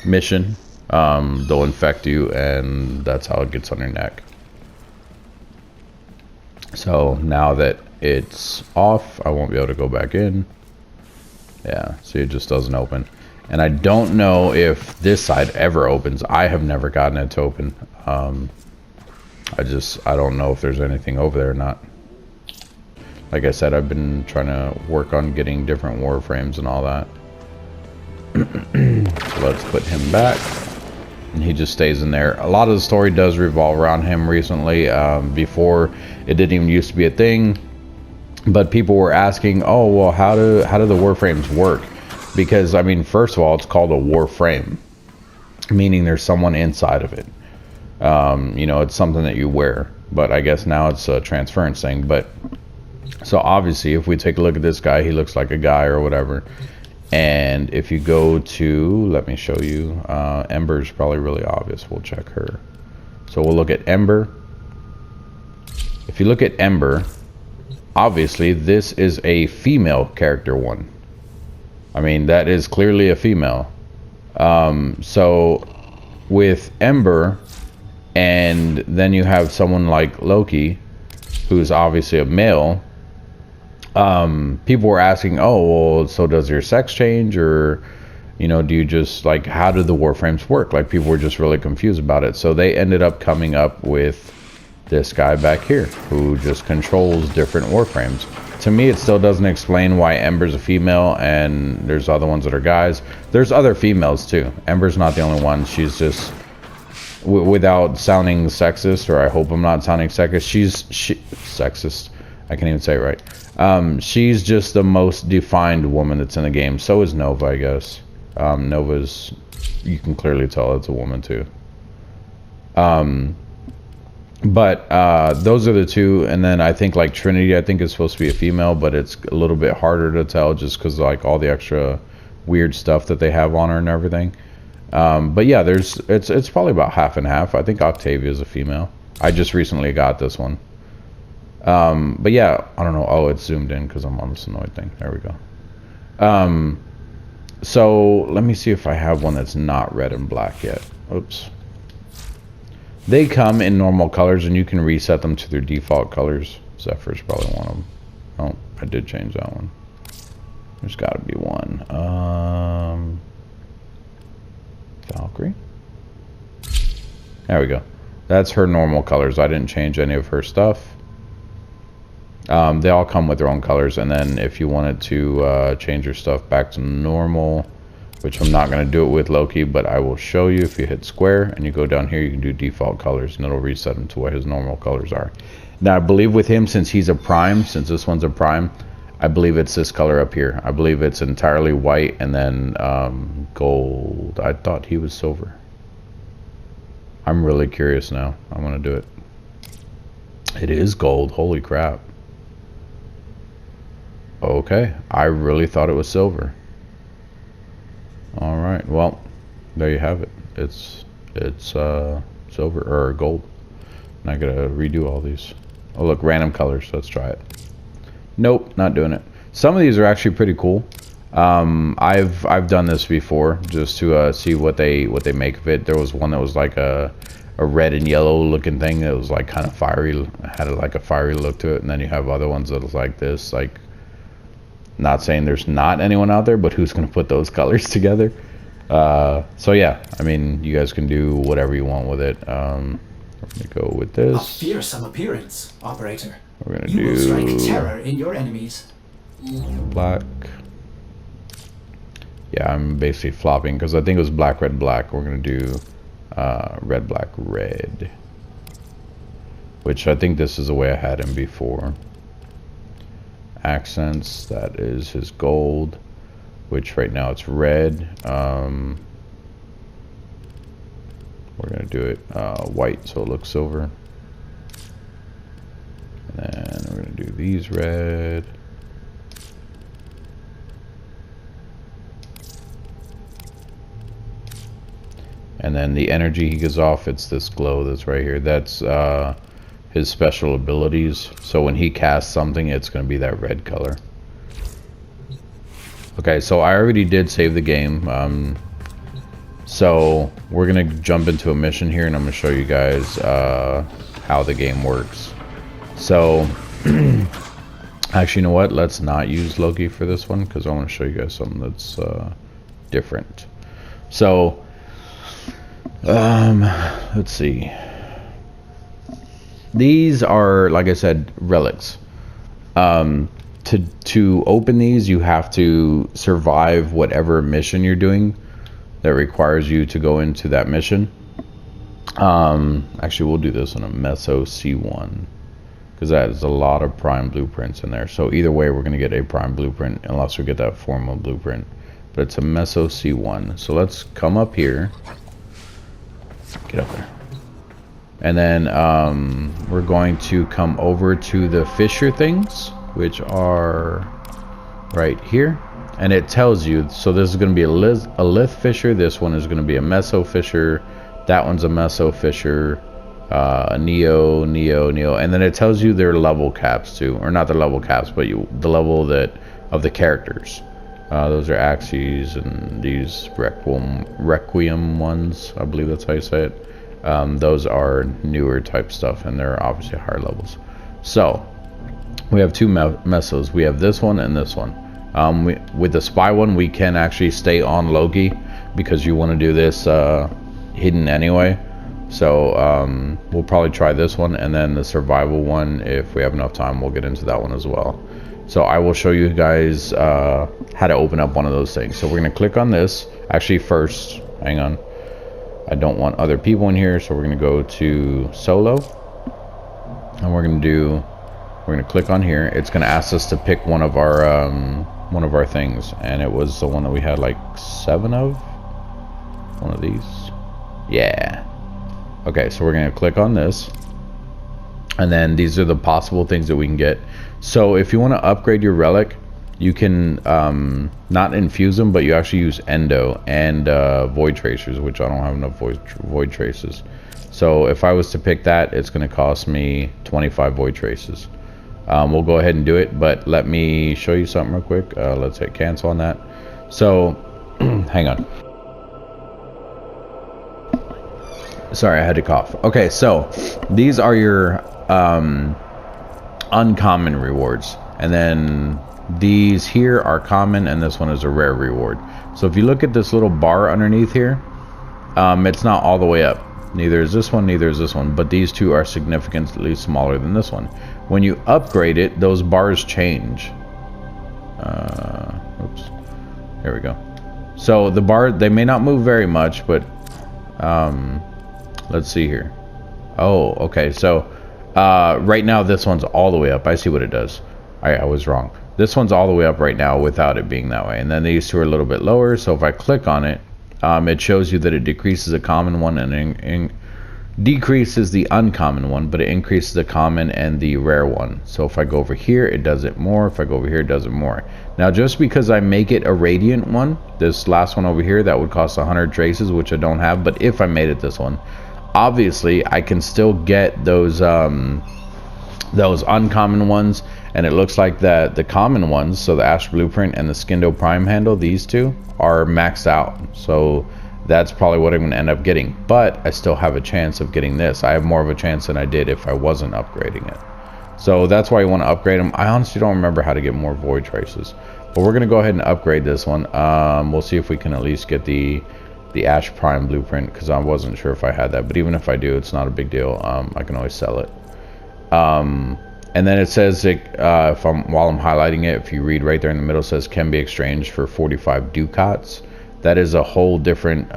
mission. They'll infect you, and that's how it gets on your neck. So now that it's off, I won't be able to go back in. Yeah, see, it just doesn't open. And I don't know if this side ever opens. I have never gotten it to open. I don't know if there's anything over there or not. Like I said, I've been trying to work on getting different Warframes and all that. So let's put him back. And he just stays in there. A lot of the story does revolve around him recently. Before, it didn't even used to be a thing. But people were asking, oh, well, how do the Warframes work? Because, I mean, first of all, it's called a Warframe, meaning there's someone inside of it. You know, it's something that you wear. But I guess now it's a transference thing. But so obviously, if we take a look at this guy, he looks like a guy or whatever. And if you go to, let me show you, Ember is probably really obvious. We'll check her. So we'll look at Ember. If you look at Ember, obviously this is a female character one. I mean, that is clearly a female. So with Ember, and then you have someone like Loki, who's obviously a male. People were asking, oh, well, so does your sex change, or, you know, do you just, like, how do the Warframes work? Like, people were just really confused about it. So they ended up coming up with this guy back here, who just controls different Warframes. To me, it still doesn't explain why Ember's a female, and there's other ones that are guys. There's other females, too. Ember's not the only one. She's just, without sounding sexist, or I hope I'm not sounding sexist, sexist. I can't even say it right. She's just the most defined woman that's in the game. So is Nova, I guess. Nova's, you can clearly tell it's a woman too. But those are the two, and then I think like Trinity, I think is supposed to be a female, but it's a little bit harder to tell just because like all the extra weird stuff that they have on her and everything. But yeah, it's probably about half and half. I think Octavia is a female. I just recently got this one. But yeah, I don't know. Oh, it's zoomed in because I'm on this annoyed thing. There we go. So let me see if I have one that's not red and black yet. Oops. They come in normal colors, and you can reset them to their default colors. Zephyr's probably one of them. Oh, I did change that one. There's got to be one. Valkyrie. There we go. That's her normal colors. I didn't change any of her stuff. They all come with their own colors, and then if you wanted to change your stuff back to normal, which I'm not going to do it with Loki, but I will show you. If you hit square and you go down here, you can do default colors, and it'll reset him to what his normal colors are. Now, I believe with him, since he's a prime, since this one's a prime, I believe it's this color up here. I believe it's entirely white and then gold. I thought he was silver. I'm really curious now. I'm going to do it. It is gold. Holy crap. Okay, I really thought it was silver. All right, well, there you have it. It's silver or gold. And I gotta redo all these. Oh look, random colors. Let's try it. Nope, not doing it. Some of these are actually pretty cool. I've done this before just to see what they make of it. There was one that was like a red and yellow looking thing that was like kind of fiery, had like a fiery look to it, and then you have other ones that was like this, like. Not saying there's not anyone out there, but who's going to put those colors together? So yeah, I mean, you guys can do whatever you want with it. Let me go with this. A fearsome appearance, operator. We're going to You will strike terror in your enemies. Black. Yeah, I'm basically flopping because I think it was black, red, black. We're going to do red, black, red. Which I think this is the way I had him before. Accents, that is his gold, which right now it's red. We're gonna do it white so it looks silver, and then we're gonna do these red, and then the energy he gives off, it's this glow that's right here. That's his special abilities, so when he casts something, it's going to be that red color. Okay, so I already did save the game, so we're going to jump into a mission here, and I'm going to show you guys how the game works. So actually, you know what, let's not use Loki for this one because I want to show you guys something that's different. So let's see. These are, like I said, relics. To open these, you have to survive whatever mission you're doing that requires you to go into that mission. Actually, we'll do this on a Meso C1 because that is a lot of prime blueprints in there. So either way, we're going to get a prime blueprint unless we get that formal blueprint. But it's a Meso C1. So let's come up here. Get up there. And then we're going to come over to the Fisher things, which are right here. And it tells you, so this is going to be a Lith Fisher. This one is going to be a Meso Fisher. That one's a Meso Fisher. Neo. And then it tells you their level caps too. Or not the level caps, but the level of the characters. Those are Axes, and these Requiem ones, I believe that's how you say it. Those are newer type stuff, and they're obviously higher levels. So we have two mesos. We have this one and this one. With the spy one, we can actually stay on Loki because you want to do this hidden anyway. So we'll probably try this one, and then the survival one, if we have enough time, we'll get into that one as well. So I will show you guys how to open up one of those things. So we're going to click on this. Actually, first, hang on. I don't want other people in here, so we're going to go to solo. And we're going to click on here. It's going to ask us to pick one of our things, and it was the one that we had like 7 of. One of these. Yeah. Okay, so we're going to click on this, and then these are the possible things that we can get. So if you want to upgrade your relic, you can not infuse them, but you actually use endo and void tracers, which I don't have enough void traces. So if I was to pick that, it's going to cost me 25 void traces. We'll go ahead and do it, but let me show you something real quick. Let's hit cancel on that. So hang on. Sorry, I had to cough. Okay, so these are your uncommon rewards, and then these here are common, and this one is a rare reward. So if you look at this little bar underneath here, it's not all the way up. Neither is this one, neither is this one, but these two are significantly smaller than this one. When you upgrade it, those bars change. Oops. Here we go. So the bar, they may not move very much, but let's see here. Oh, okay. So right now this one's all the way up. I see what it does. I was wrong. This one's all the way up right now without it being that way. And then these two are a little bit lower. So if I click on it, it shows you that it decreases a common one and decreases the uncommon one, but it increases the common and the rare one. So if I go over here, it does it more. If I go over here, it does it more. Now, just because I make it a radiant one, this last one over here, that would cost 100 traces, which I don't have. But if I made it this one, obviously I can still get those uncommon ones, and it looks like that the common ones, so the Ash Blueprint and the Skindo Prime handle, these two are maxed out. So that's probably what I'm going to end up getting, but I still have a chance of getting this. I have more of a chance than I did if I wasn't upgrading it. So that's why you want to upgrade them. I honestly don't remember how to get more void traces, but we're going to go ahead and upgrade this one. We'll see if we can at least get the Ash Prime Blueprint, because I wasn't sure if I had that, but even if I do, it's not a big deal. I can always sell it. And then it says while I'm highlighting it, if you read right there in the middle, it says can be exchanged for 45 ducats. That is a whole different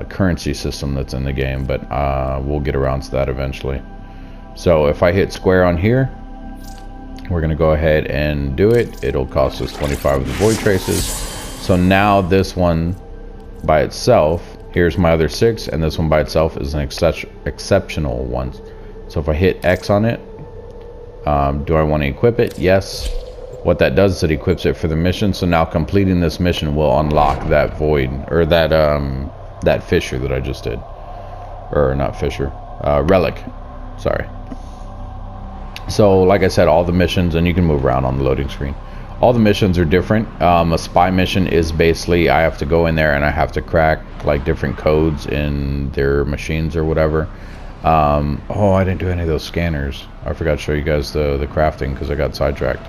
currency system that's in the game, but we'll get around to that eventually. So if I hit square on here, we're going to go ahead and do it. It'll cost us 25 of the void traces. So now this one by itself, here's my other 6, and this one by itself is an exceptional one. So if I hit X on it, do I want to equip it? Yes. What that does is it equips it for the mission. So now completing this mission will unlock that void, or that fissure that I just did, or not fissure, relic. Sorry. So like I said, all the missions, and you can move around on the loading screen. All the missions are different. A spy mission is basically I have to go in there and I have to crack like different codes in their machines or whatever. Oh, I didn't do any of those scanners. I forgot to show you guys the crafting because I got sidetracked.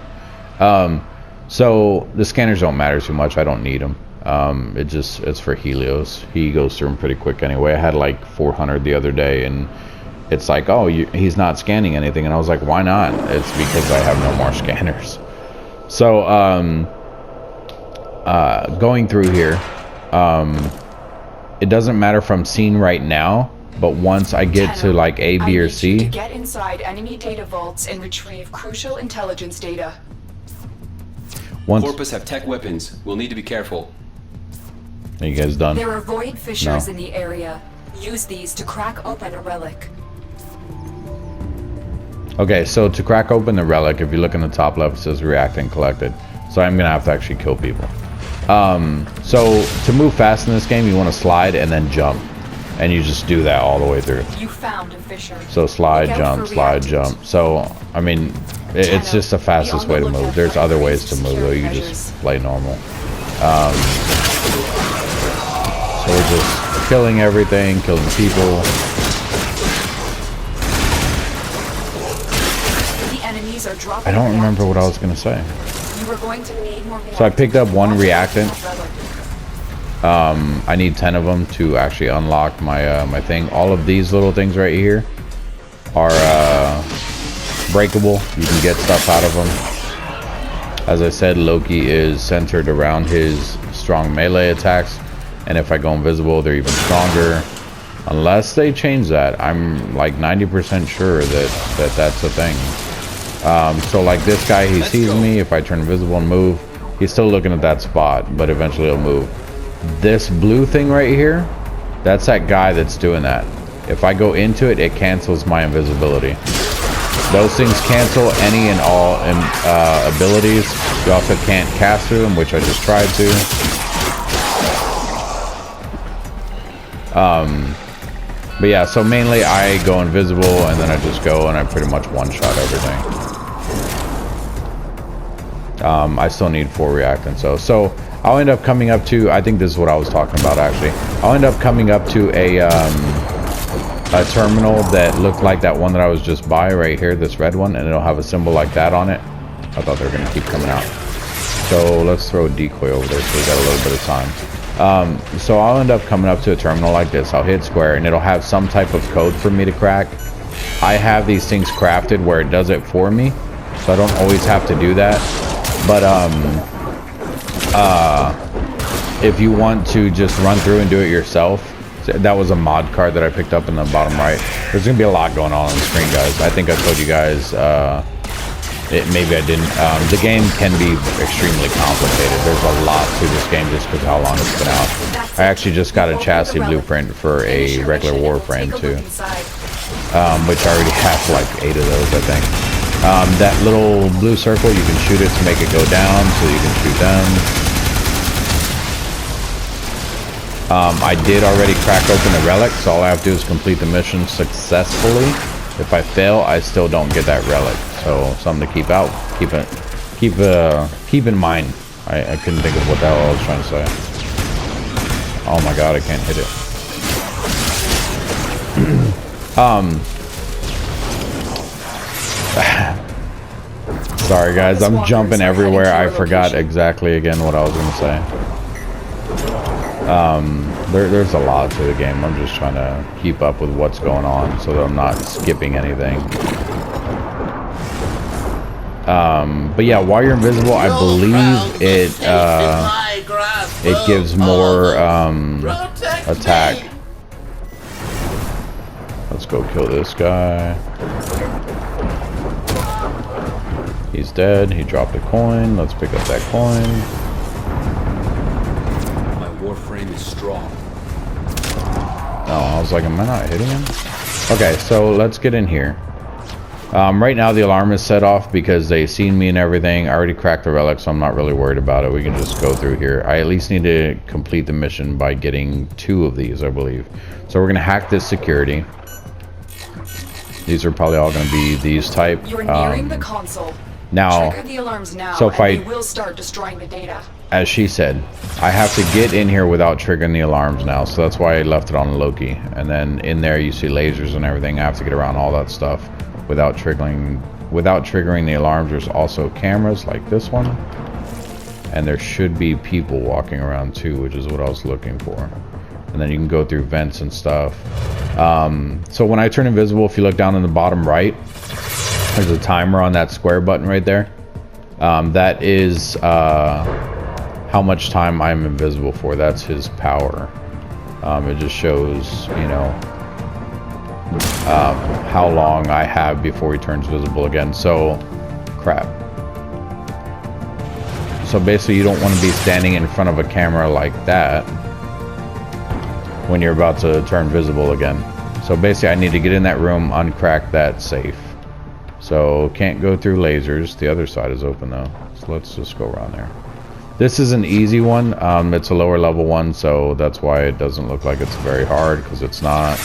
So the scanners don't matter too much. I don't need them. It's for Helios. He goes through them pretty quick anyway. I had like 400 the other day, and it's like, oh, he's not scanning anything, and I was like, why not? It's because I have no more scanners. So going through here, it doesn't matter if I'm seen right now, but once I get to like A, B, or C, to get inside enemy data vaults and retrieve crucial intelligence data. Corpus have tech weapons. We'll need to be careful. Are you guys done? There are void fissures in the area. Use these to crack open a relic. Okay, so to crack open the relic, if you look in the top left, it says react and collected. So I'm gonna have to actually kill people. So to move fast in this game, you want to slide and then jump, and you just do that all the way through. You found a fissure. So slide, jump, slide, jump. So I mean, It's just the fastest way to move. There's other ways to move though. You just play normal. So we're just killing everything, killing people. The enemies are dropping. I don't remember what I was gonna say. You were going to need more. So I picked up one reactant. I need 10 of them to actually unlock my my thing. All of these little things right here are breakable. You can get stuff out of them. As I said, Loki is centered around his strong melee attacks, and if I go invisible, they're even stronger. Unless they change that, I'm like 90% sure that that's a thing. So like this guy, he sees me. If I turn invisible and move, he's still looking at that spot, but eventually he'll move. This blue thing right here, that's that guy that's doing that. If I go into it, it cancels my invisibility. Those things cancel any and all abilities. You also can't cast through them, which I just tried to. But yeah, so mainly I go invisible and then I just go and I pretty much one-shot everything. I still need 4 reactants though. So I'll end up coming up to, I think this is what I was talking about actually. I'll end up coming up to a terminal that looked like that one that I was just by right here, this red one, and it'll have a symbol like that on it. I thought they were going to keep coming out. So let's throw a decoy over there so we got a little bit of time. So I'll end up coming up to a terminal like this. I'll hit square and it'll have some type of code for me to crack. I have these things crafted where it does it for me, so I don't always have to do that. But if you want to just run through and do it yourself, that was a mod card that I picked up in the bottom right. There's gonna be a lot going on the screen, guys. I think I told you guys, maybe I didn't. The game can be extremely complicated. There's a lot to this game just because how long it's been out. I actually just got a chassis blueprint for a regular Warframe too, which I already have like 8 of those, I think. That little blue circle, you can shoot it to make it go down, so you can shoot them. I did already crack open the relic, so all I have to do is complete the mission successfully. If I fail, I still don't get that relic. So something to keep in mind. I couldn't think of what the hell I was trying to say. Oh my god, I can't hit it. Sorry guys, I'm jumping everywhere. I forgot exactly again what I was gonna say. There's a lot to the game. I'm just trying to keep up with what's going on so that I'm not skipping anything. But yeah, while you're invisible, I believe it gives more attack. Let's go kill this guy. He's dead. He dropped a coin. Let's pick up that coin. Warframe is strong. Oh, I was like, am I not hitting him? Okay, so let's get in here. Right now the alarm is set off because they seen me and everything. I already cracked the relic, so I'm not really worried about it. We can just go through here. I at least need to complete the mission by getting 2 of these, I believe. So we're gonna hack this security. These are probably all gonna be these type. You're nearing the console. Now, trigger the alarms now, so if and they will start destroying the data. As she said, I have to get in here without triggering the alarms now, so that's why I left it on Loki. And then in there you see lasers and everything. I have to get around all that stuff without triggering the alarms. There's also cameras like this one, and there should be people walking around too, which is what I was looking for. And then you can go through vents and stuff. So when I turn invisible, if you look down in the bottom right, there's a timer on that square button right there. That is how much time I'm invisible for. That's his power. It just shows, you know, how long I have before he turns visible again. So, crap. So basically you don't want to be standing in front of a camera like that when you're about to turn visible again. So basically I need to get in that room, uncrack that safe. So can't go through lasers. The other side is open though. So let's just go around there. This is an easy one. It's a lower level one, so that's why it doesn't look like it's very hard, because it's not.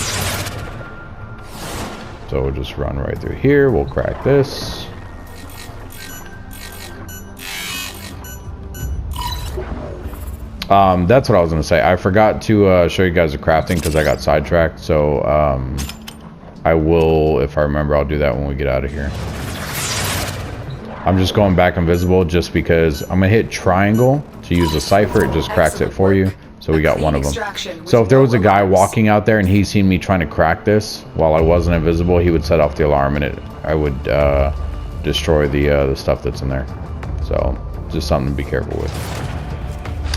So we'll just run right through here. We'll crack this. That's what I was gonna say. I forgot to show you guys the crafting because I got sidetracked. So I will, if I remember, I'll do that when we get out of here. I'm just going back invisible just because I'm gonna hit triangle to use a cipher. It just cracks it for you. So we got one of them. So if there was a guy walking out there and he seen me trying to crack this while I wasn't invisible, he would set off the alarm and I would destroy the stuff that's in there. So just something to be careful with.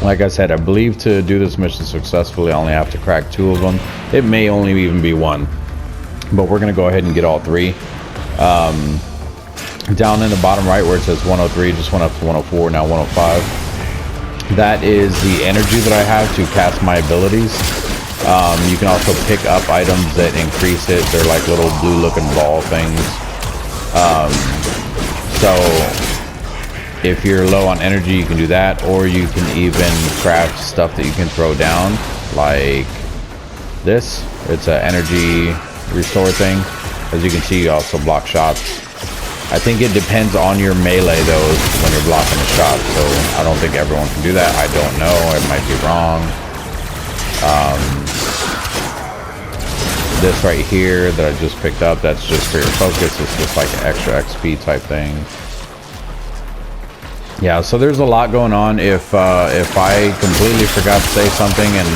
Like I said, I believe to do this mission successfully, I only have to crack 2 of them. It may only even be 1, but we're gonna go ahead and get all 3. Down in the bottom right where it says 103, just went up to 104, now 105. That is the energy that I have to cast my abilities. You can also pick up items that increase it. They're like little blue looking ball things. So if you're low on energy, you can do that, or you can even craft stuff that you can throw down, like this. It's an energy restore thing. As you can see, you also block shots. I think it depends on your melee though when you're blocking a shot, so I don't think everyone can do that. I don't know, it might be wrong. This right here that I just picked up, that's just for your focus. It's just like an extra XP type thing. Yeah, so there's a lot going on. If I completely forgot to say something and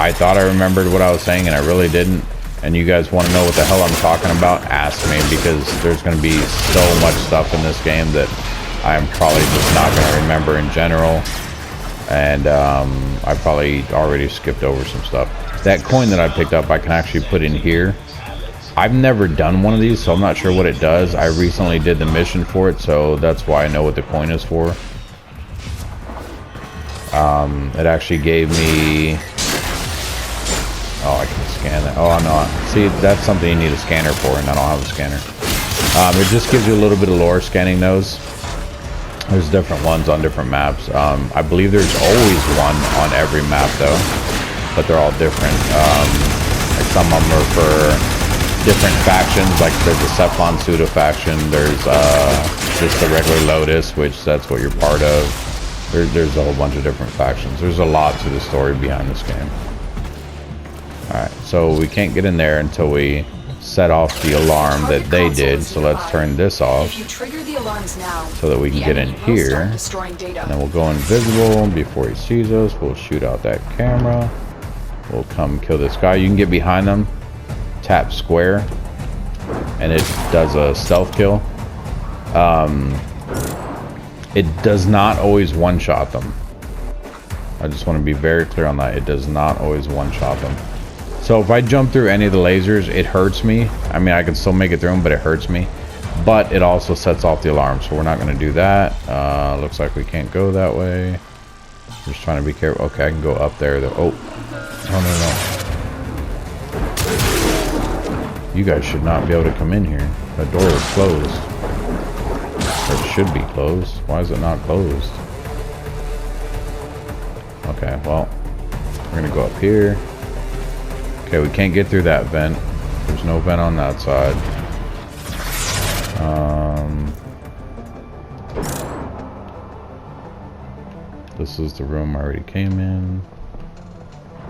I thought I remembered what I was saying and I really didn't, and you guys want to know what the hell I'm talking about, ask me, because there's going to be so much stuff in this game that I'm probably just not going to remember in general. And I probably already skipped over some stuff. That coin that I picked up, I can actually put in here. I've never done one of these, so I'm not sure what it does. I recently did the mission for it, so that's why I know what the coin is for. It actually gave me... Oh, I can scan that. Oh, no. See, that's something you need a scanner for, and I don't have a scanner. It just gives you a little bit of lore scanning those. There's different ones on different maps. I believe there's always one on every map, though. But they're all different. Like some of them are for different factions. Like there's a Siphon pseudo faction. There's just the regular Lotus, which that's what you're part of. There's a whole bunch of different factions. There's a lot to the story behind this game. Alright, so we can't get in there until we set off the alarm that they did. So let's turn this off so that we can get in here. And then we'll go invisible before he sees us. We'll shoot out that camera. We'll come kill this guy. You can get behind them, tap square, and it does a stealth kill. It does not always one-shot them. I just want to be very clear on that. It does not always one-shot them. So if I jump through any of the lasers, it hurts me. I mean, I can still make it through them, but it hurts me. But it also sets off the alarm, so we're not going to do that. Looks like we can't go that way. Just trying to be careful. Okay, I can go up there. Oh, no. You guys should not be able to come in here. The door is closed. Or it should be closed. Why is it not closed? Okay, well, we're going to go up here. Okay, we can't get through that vent. There's no vent on that side. This is the room I already came in.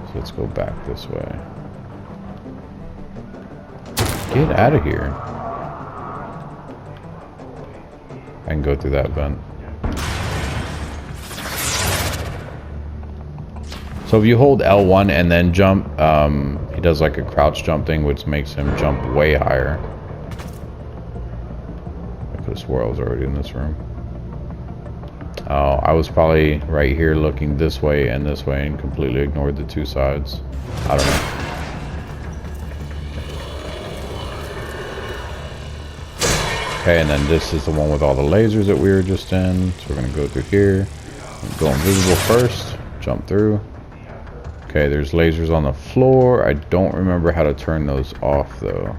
So let's go back this way. Get out of here. I can go through that vent. So if you hold L1 and then jump, he does like a crouch jump thing, which makes him jump way higher. I could have swore I was already in this room. Oh, I was probably right here looking this way and completely ignored the two sides. I don't know. Okay, and then this is the one with all the lasers that we were just in. So we're going to go through here. Go invisible first. Jump through. Okay, there's lasers on the floor. I don't remember how to turn those off though.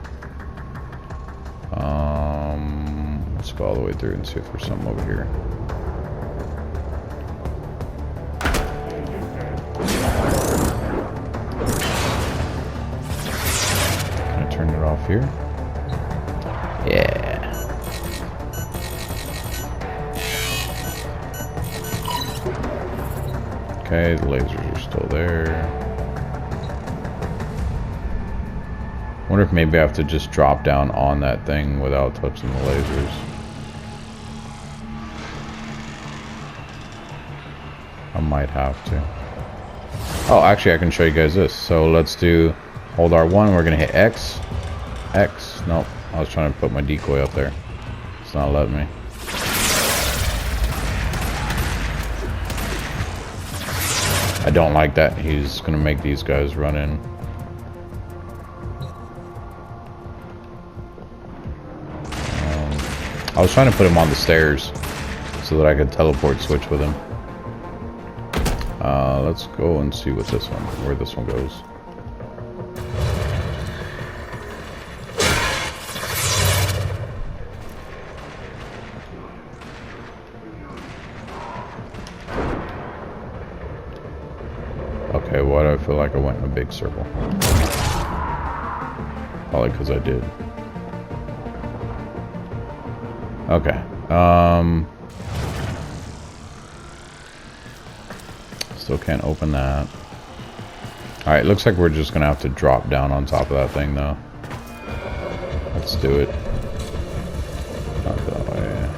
Let's go all the way through and see if there's something over here. Can I turn it off here? Yeah. Okay, the lasers are still there. Wonder if maybe I have to just drop down on that thing without touching the lasers. I might have to. Oh, actually I can show you guys this. So let's do, hold R1, we're gonna hit X. X, nope. I was trying to put my decoy up there. It's not letting me. I don't like that. He's gonna make these guys run in. I was trying to put him on the stairs so that I could teleport switch with him. Let's go and see what this one, where this one goes. Okay, why do I feel like I went in a big circle? Probably because I did. Okay. Still can't open that. Alright, looks like we're just gonna have to drop down on top of that thing though. Let's do it. Not that way.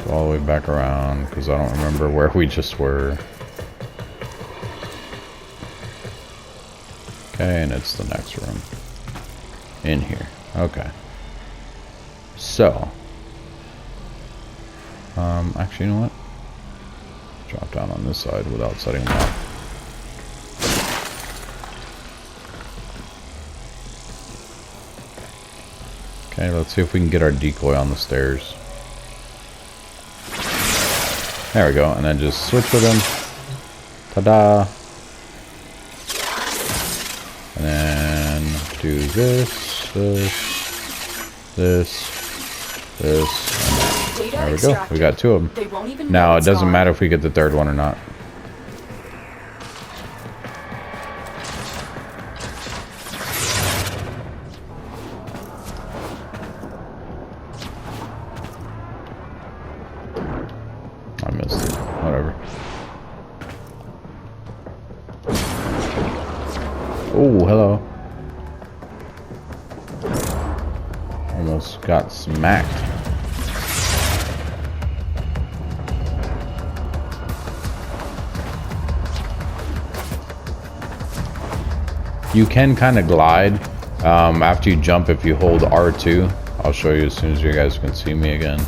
Go all the way back around because I don't remember where we just were. Okay, and it's the next room. In here. Okay. So. Actually, you know what? Drop down on this side without setting them up. Okay, let's see if we can get our decoy on the stairs. There we go, and then just switch with him. Ta-da! And then do this, this, and there we go. We got two of them. Now, it doesn't matter if we get the third one or not. I missed it. Whatever. Oh, hello. Almost got smacked. You can kind of glide after you jump if you hold R2. I'll show you as soon as you guys can see me again.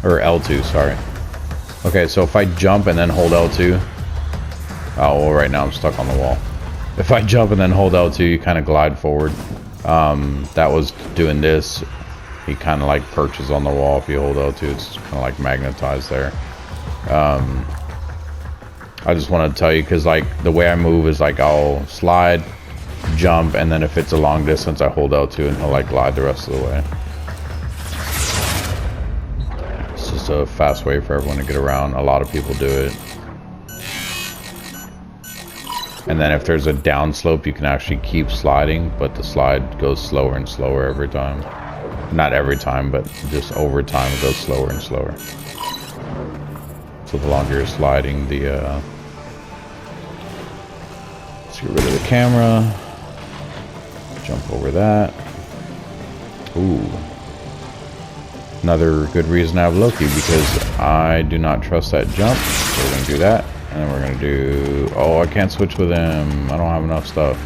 Or L2, sorry. Okay, so if I jump and then hold L2. Oh, well, right now I'm stuck on the wall. If I jump and then hold L2, you kind of glide forward. That was doing this. He kind of like perches on the wall if you hold L2. It's kind of like magnetized there. I just want to tell you because like the way I move is like I'll slide, jump, and then if it's a long distance I hold L2 and he'll like glide the rest of the way. It's just a fast way for everyone to get around. A lot of people do it. And then if there's a down slope you can actually keep sliding, but the slide goes slower and slower every time. Not every time, but just over time it goes slower and slower. So the longer you're sliding, the let's get rid of the camera. Jump over that. Ooh. Another good reason I have Loki, because I do not trust that jump. So we're gonna do that. And then we're gonna do, oh, I can't switch with him. I don't have enough stuff.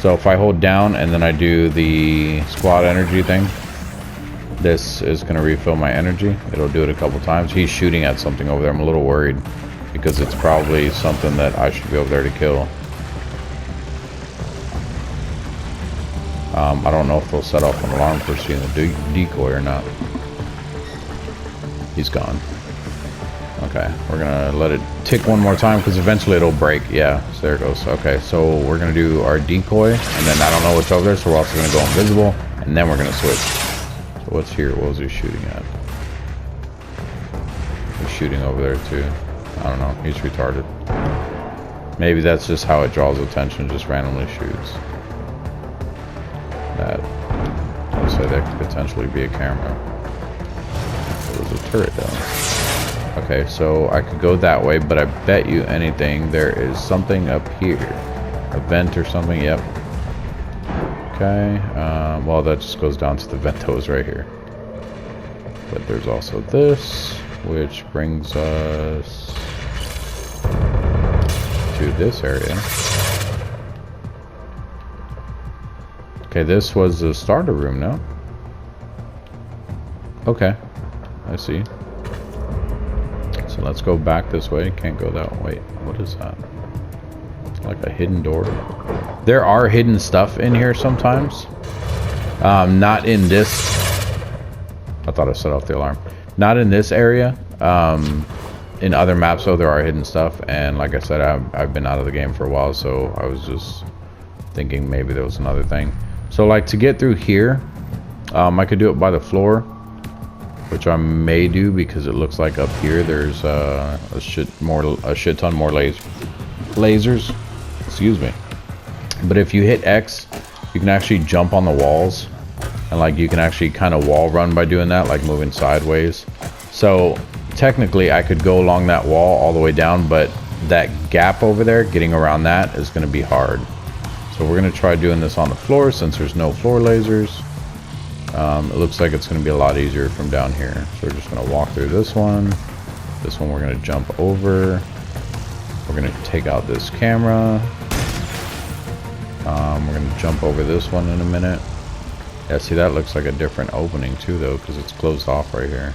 So if I hold down and then I do the squad energy thing, this is gonna refill my energy. It'll do it a couple times. He's shooting at something over there. I'm a little worried because it's probably something that I should be over there to kill. I don't know if they'll set off an alarm for seeing the decoy or not. He's gone. Okay, we're gonna let it tick one more time because eventually it'll break. Yeah, so there it goes. Okay, so we're gonna do our decoy, and then I don't know what's over there, so we're also gonna go invisible, and then we're gonna switch. So what's here? What was he shooting at? He's shooting over there too. I don't know. He's retarded. Maybe that's just how it draws attention. Just randomly shoots. That. I'd say that could potentially be a camera. There's a turret down. Okay, so I could go that way, but I bet you anything there is something up here. A vent or something, yep. Okay, well that just goes down to the ventos right here. But there's also this, which brings us to this area. Okay, this was the starter room, no? Okay, I see. So let's go back this way. Can't go that way. What is that? It's like a hidden door. There are hidden stuff in here sometimes. Not in this. I thought I set off the alarm. Not in this area. In other maps, though, there are hidden stuff. And like I said, I've been out of the game for a while, so I was just thinking maybe there was another thing. So like to get through here, I could do it by the floor, which I may do because it looks like up here there's a shit ton more lasers. Excuse me. But if you hit X, you can actually jump on the walls, and like you can actually kind of wall run by doing that, like moving sideways. So technically I could go along that wall all the way down, but that gap over there, getting around that is going to be hard. So we're going to try doing this on the floor since there's no floor lasers. It looks like it's going to be a lot easier from down here. So we're just going to walk through this one. This one we're going to jump over. We're going to take out this camera. We're going to jump over this one in a minute. Yeah, see, that looks like a different opening too, though, because it's closed off right here.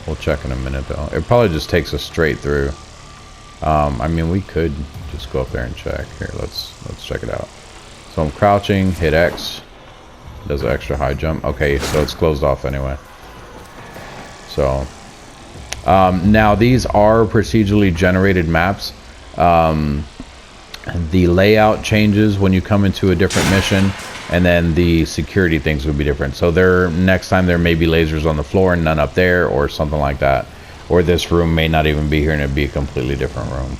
We'll check in a minute, though. It probably just takes us straight through. I mean, we could just go up there and check. Here, let's check it out. So I'm crouching, hit X. Does an extra high jump. Okay, so it's closed off anyway. So now these are procedurally generated maps. The layout changes when you come into a different mission, and then the security things would be different. So next time there may be lasers on the floor and none up there, or something like that. Or this room may not even be here and it'd be a completely different room.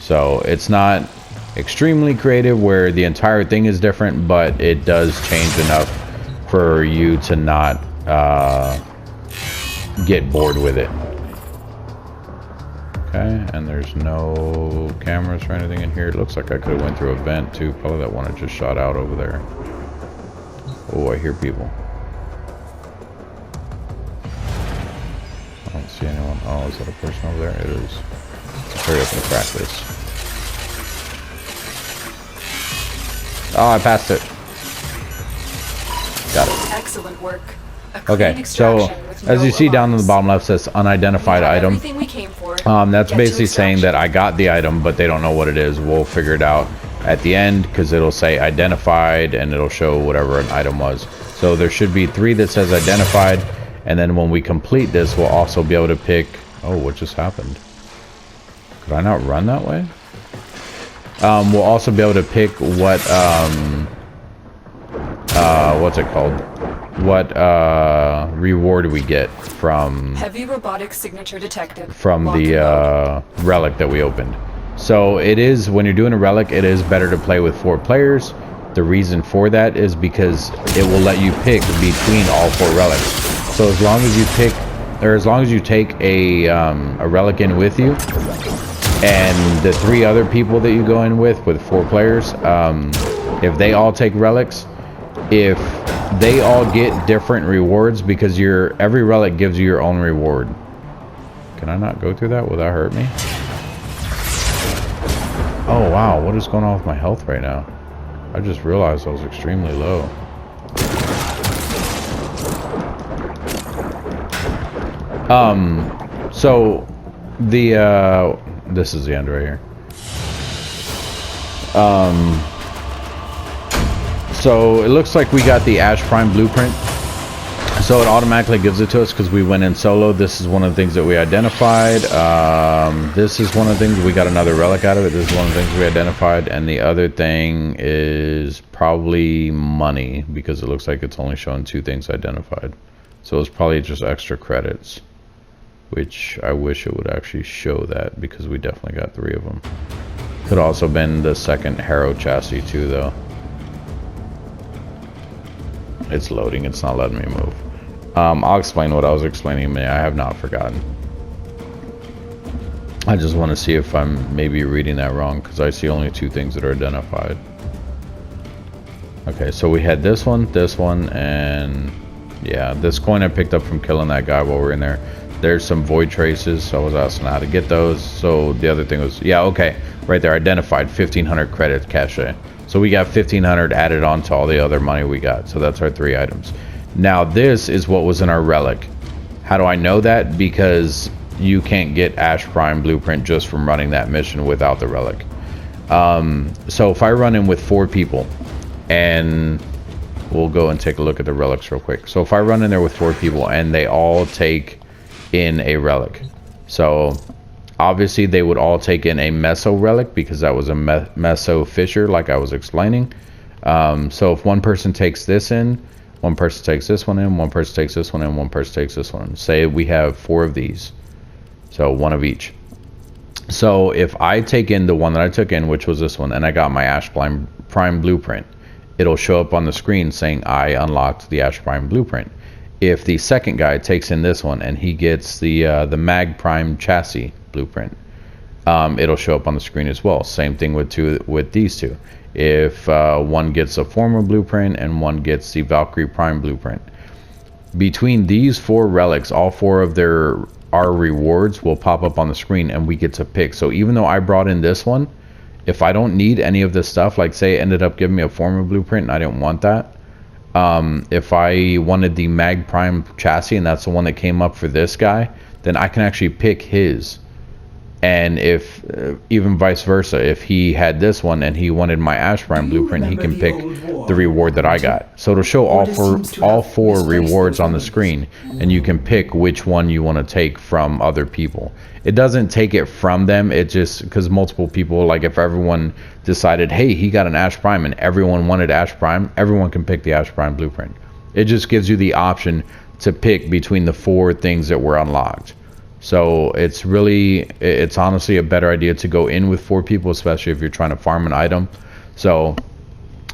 So it's not extremely creative where the entire thing is different, but it does change enough for you to not get bored with it. Okay, and there's no cameras or anything in here. It looks like I could have went through a vent too. Probably that one that just shot out over there. Oh, I hear people. I don't see anyone. Oh, is that a person over there? It is. Let's hurry up and crack this. Oh, I passed it. Got it. Excellent work. Okay, so as you see down in the bottom left says unidentified item. That's basically saying that I got the item, but they don't know what it is. We'll figure it out at the end because it'll say identified and it'll show whatever an item was. So there should be 3 that says identified, and then when we complete this, we'll also be able to pick. Oh, what just happened? Could I not run that way? We'll also be able to pick what what's it called? What reward we get from heavy robotic signature detected from the relic that we opened. So it is, when you're doing a relic, it is better to play with 4 players. The reason for that is because it will let you pick between all 4 relics. So as long as you pick, or as long as you take a relic in with you, and the 3 other people that you go in with 4 players, if they all take relics, if they all get different rewards, because every relic gives you your own reward. Can I not go through that? Will that hurt me? Oh wow, what is going on with my health right now? I just realized I was extremely low. So the this is the end right here. So it looks like we got the Ash Prime blueprint. So it automatically gives it to us because we went in solo. This is one of the things that we identified. This is one of the things, we got another relic out of it. This is one of the things we identified. And the other thing is probably money, because it looks like it's only showing 2 things identified. So it's probably just extra credits, which I wish it would actually show that, because we definitely got 3 of them. Could also been the second Harrow chassis too, though. It's loading, it's not letting me move. I'll explain what I was explaining. I have not forgotten. I just want to see if I'm maybe reading that wrong, because I see only 2 things that are identified. Okay, so we had this one, and yeah, this coin I picked up from killing that guy while we were in there. There's some void traces, so I was asking how to get those. So the other thing was, yeah, okay, right there, identified 1,500 credit cachet. So we got 1,500 added on to all the other money we got. So that's our 3 items. Now this is what was in our relic. How do I know that? Because you can't get Ash Prime Blueprint just from running that mission without the relic. So if I run in with 4 people, and we'll go and take a look at the relics real quick. So if I run in there with 4 people and they all take in a relic, so obviously they would all take in a meso relic, because that was a meso fissure, like I was explaining. So if one person takes this in, one person takes this one in, one person takes this one in, one person takes this one in. Say we have 4 of these, so 1 of each. So if I take in the one that I took in, which was this one, and I got my Ash Prime Blueprint, it'll show up on the screen saying I unlocked the Ash Prime Blueprint. If the second guy takes in this one and he gets the Mag Prime Chassis Blueprint, it'll show up on the screen as well. Same thing with these 2. If one gets a Former Blueprint and one gets the Valkyrie Prime Blueprint, between these 4 relics, all 4 of our rewards will pop up on the screen, and we get to pick. So even though I brought in this one, if I don't need any of this stuff, like say it ended up giving me a Former Blueprint and I didn't want that, if I wanted the Mag Prime Chassis and that's the one that came up for this guy, then I can actually pick his. And if even vice versa, if he had this one and he wanted my Ash Prime Blueprint, he can pick the reward that I got. So it'll show all four rewards on the screen, and you can pick which one you want to take from other people. It doesn't take it from them, it just, because multiple people, like if everyone decided, hey, he got an Ash Prime and everyone wanted Ash Prime, everyone can pick the Ash Prime Blueprint. It just gives you the option to pick between the 4 things that were unlocked. So it's honestly a better idea to go in with 4 people, especially if you're trying to farm an item. So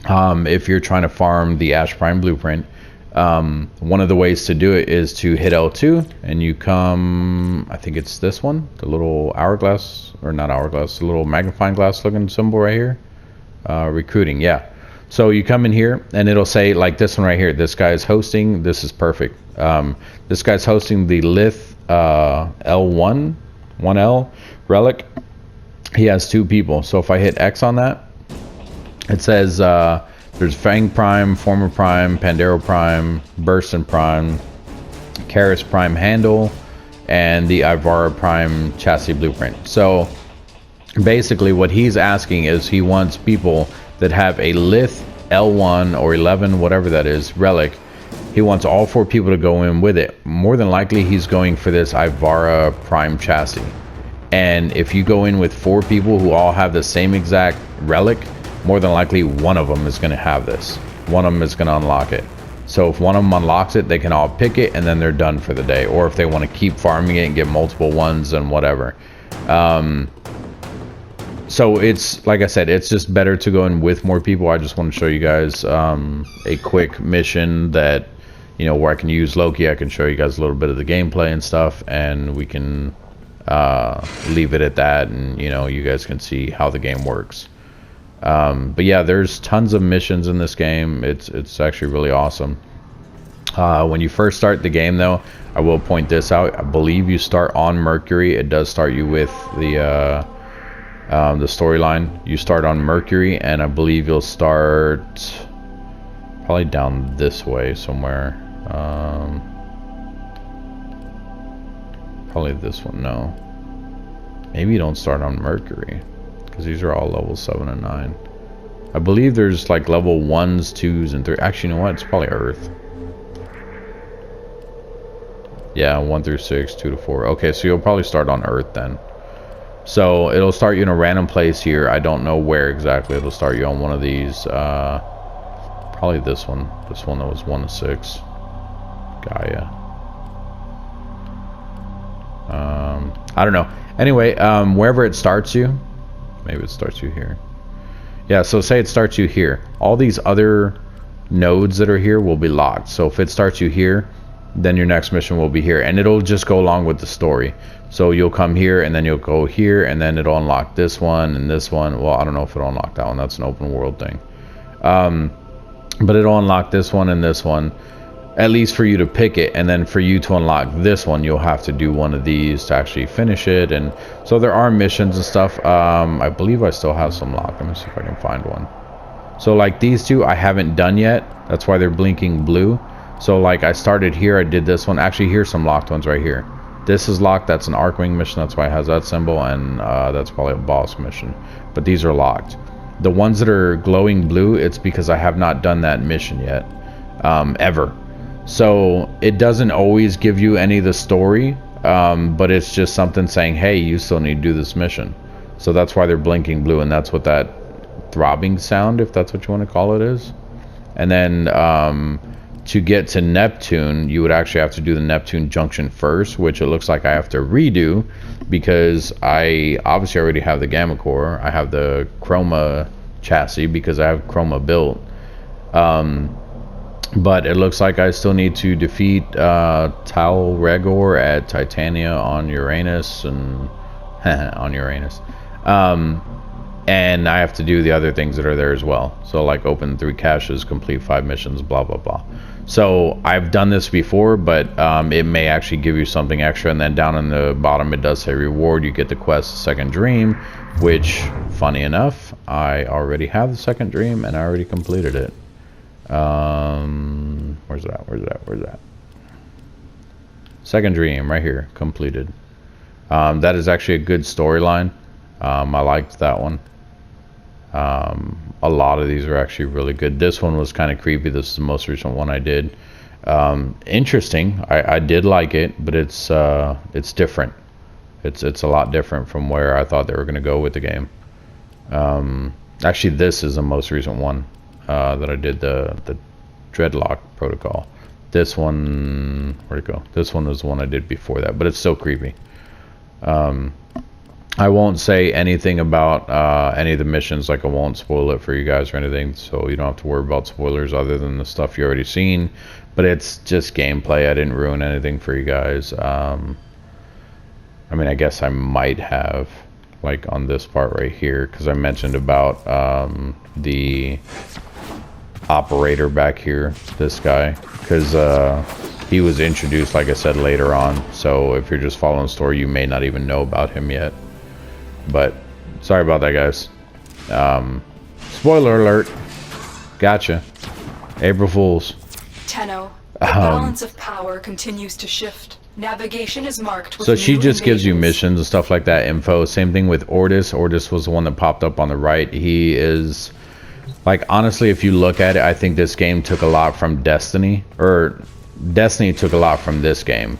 if you're trying to farm the Ash Prime Blueprint, one of the ways to do it is to hit L2 and you come, I think it's this one, the little hourglass, or not hourglass, the little magnifying glass looking symbol right here, recruiting, yeah. So you come in here and it'll say like this one right here, this guy's hosting, this is perfect. This guy's hosting the Lith L1 1L relic. He has 2 people, so if I hit X on that, it says there's Fang Prime, Former Prime, Pandero Prime, Bursten Prime, Karis Prime Handle, and the Ivara Prime Chassis Blueprint. So basically what he's asking is he wants people that have a Lith L1 or 11, whatever that is, relic. He wants all 4 people to go in with it. More than likely he's going for this Ivara Prime Chassis. And if you go in with 4 people who all have the same exact relic, more than likely one of them is going to have this. One of them is going to unlock it. So if one of them unlocks it, they can all pick it and then they're done for the day. Or if they want to keep farming it and get multiple ones and whatever. So it's, like I said, it's just better to go in with more people. I just want to show you guys a quick mission that, you know, where I can use Loki. I can show you guys a little bit of the gameplay and stuff, and we can leave it at that, and you know, you guys can see how the game works. But yeah, there's tons of missions in this game. It's actually really awesome. When you first start the game though, I will point this out, I believe you start on Mercury. It does start you with the storyline. You start on Mercury, and I believe you'll start probably down this way somewhere. Probably this one. No, maybe you don't start on Mercury, because these are all level 7 and 9. I believe there's like level 1s, 2s, and 3. Actually, you know what? It's probably Earth. Yeah, 1 through 6, 2 to 4. Okay, so you'll probably start on Earth then. So it'll start you in a random place here. I don't know where exactly. It'll start you on one of these. Probably this one. This one that was 1 to 6. Gaia. I don't know. Anyway, wherever it starts you, maybe it starts you here. Yeah, so say it starts you here. All these other nodes that are here will be locked. So if it starts you here, then your next mission will be here, and it'll just go along with the story. So you'll come here, and then you'll go here, and then it'll unlock this one and this one. Well, I don't know if it'll unlock that one. That's an open world thing. But it'll unlock this one and this one, at least for you to pick it. And then for you to unlock this one, you'll have to do one of these to actually finish it. And so there are missions and stuff. I believe I still have some locked. Let me see if I can find one. So like these two I haven't done yet. That's why they're blinking blue. So like I started here, I did this one. Actually, here's some locked ones right here. This is locked. That's an Arcwing mission. That's why it has that symbol. And that's probably a boss mission. But these are locked. The ones that are glowing blue, it's because I have not done that mission yet. Ever. So it doesn't always give you any of the story. But it's just something saying, hey, you still need to do this mission. So that's why they're blinking blue. And that's what that throbbing sound, if that's what you want to call it, is. And then to get to Neptune, you would actually have to do the Neptune junction first, which it looks like I have to redo because I obviously already have the Gamma Core. I have the Chroma chassis because I have Chroma built. But it looks like I still need to defeat Tal Regor at Titania on Uranus and on Uranus. And I have to do the other things that are there as well. So like open 3 caches, complete 5 missions, blah, blah, blah. So I've done this before, but it may actually give you something extra. And then down in the bottom, it does say reward. You get the quest Second Dream, which, funny enough, I already have the Second Dream and I already completed it. Where's that? Second Dream, right here, completed. That is actually a good storyline. I liked that one. A lot of these are actually really good. This one was kind of creepy. This is the most recent one I did. Interesting. I did like it, but it's different. It's a lot different from where I thought they were going to go with the game. Actually, this is the most recent one that I did, the Dreadlock Protocol. This one, where'd it go? This one was the one I did before that, but it's still creepy. I won't say anything about any of the missions, like I won't spoil it for you guys or anything, so you don't have to worry about spoilers other than the stuff you already seen. But it's just gameplay. I didn't ruin anything for you guys. I mean, I guess I might have, like on this part right here, because I mentioned about the operator back here, this guy, because he was introduced, like I said, later on. So if you're just following the story, you may not even know about him yet. But sorry about that, guys. Spoiler alert. Gotcha. April Fools. Tenno, the balance of power continues to shift. Navigation is marked with so she new just gives you invasions. missions and stuff like that, info. Same thing with Ordis. Ordis was the one that popped up on the right. He is, like, honestly, if you look at it, I think this game took a lot from Destiny, or Destiny took a lot from this game.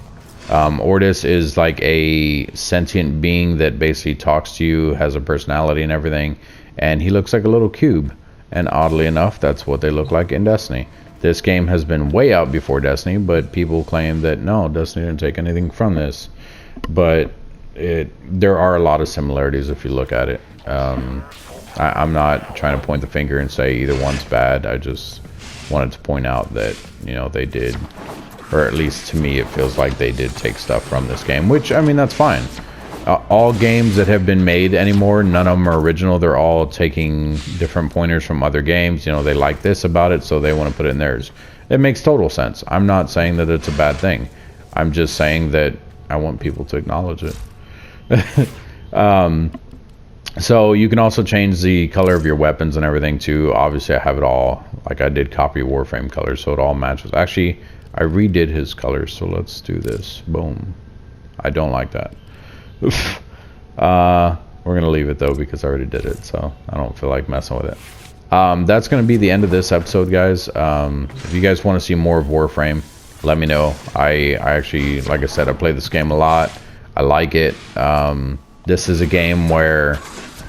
Ordis is like a sentient being that basically talks to you, has a personality and everything, and he looks like a little cube. And oddly enough, that's what they look like in Destiny. This game has been way out before Destiny, but people claim that no, Destiny didn't take anything from this. But there are a lot of similarities if you look at it. I'm not trying to point the finger and say either one's bad. I just wanted to point out that, you know, they did, or at least to me it feels like they did take stuff from this game, which, I mean, that's fine. All games that have been made anymore, none of them are original. They're all taking different pointers from other games. You know, they like this about it, so they want to put it in theirs. It makes total sense. I'm not saying that it's a bad thing. I'm just saying that I want people to acknowledge it. So you can also change the color of your weapons and everything too. Obviously, I have it all, like I did copy Warframe colors, so it all matches. Actually, I redid his colors, so let's do this. Boom. I don't like that. We're gonna leave it though because I already did it, so I don't feel like messing with it. That's gonna be the end of this episode, guys. If you guys want to see more of Warframe, let me know. I actually, like I said, I play this game a lot. I like it. This is a game where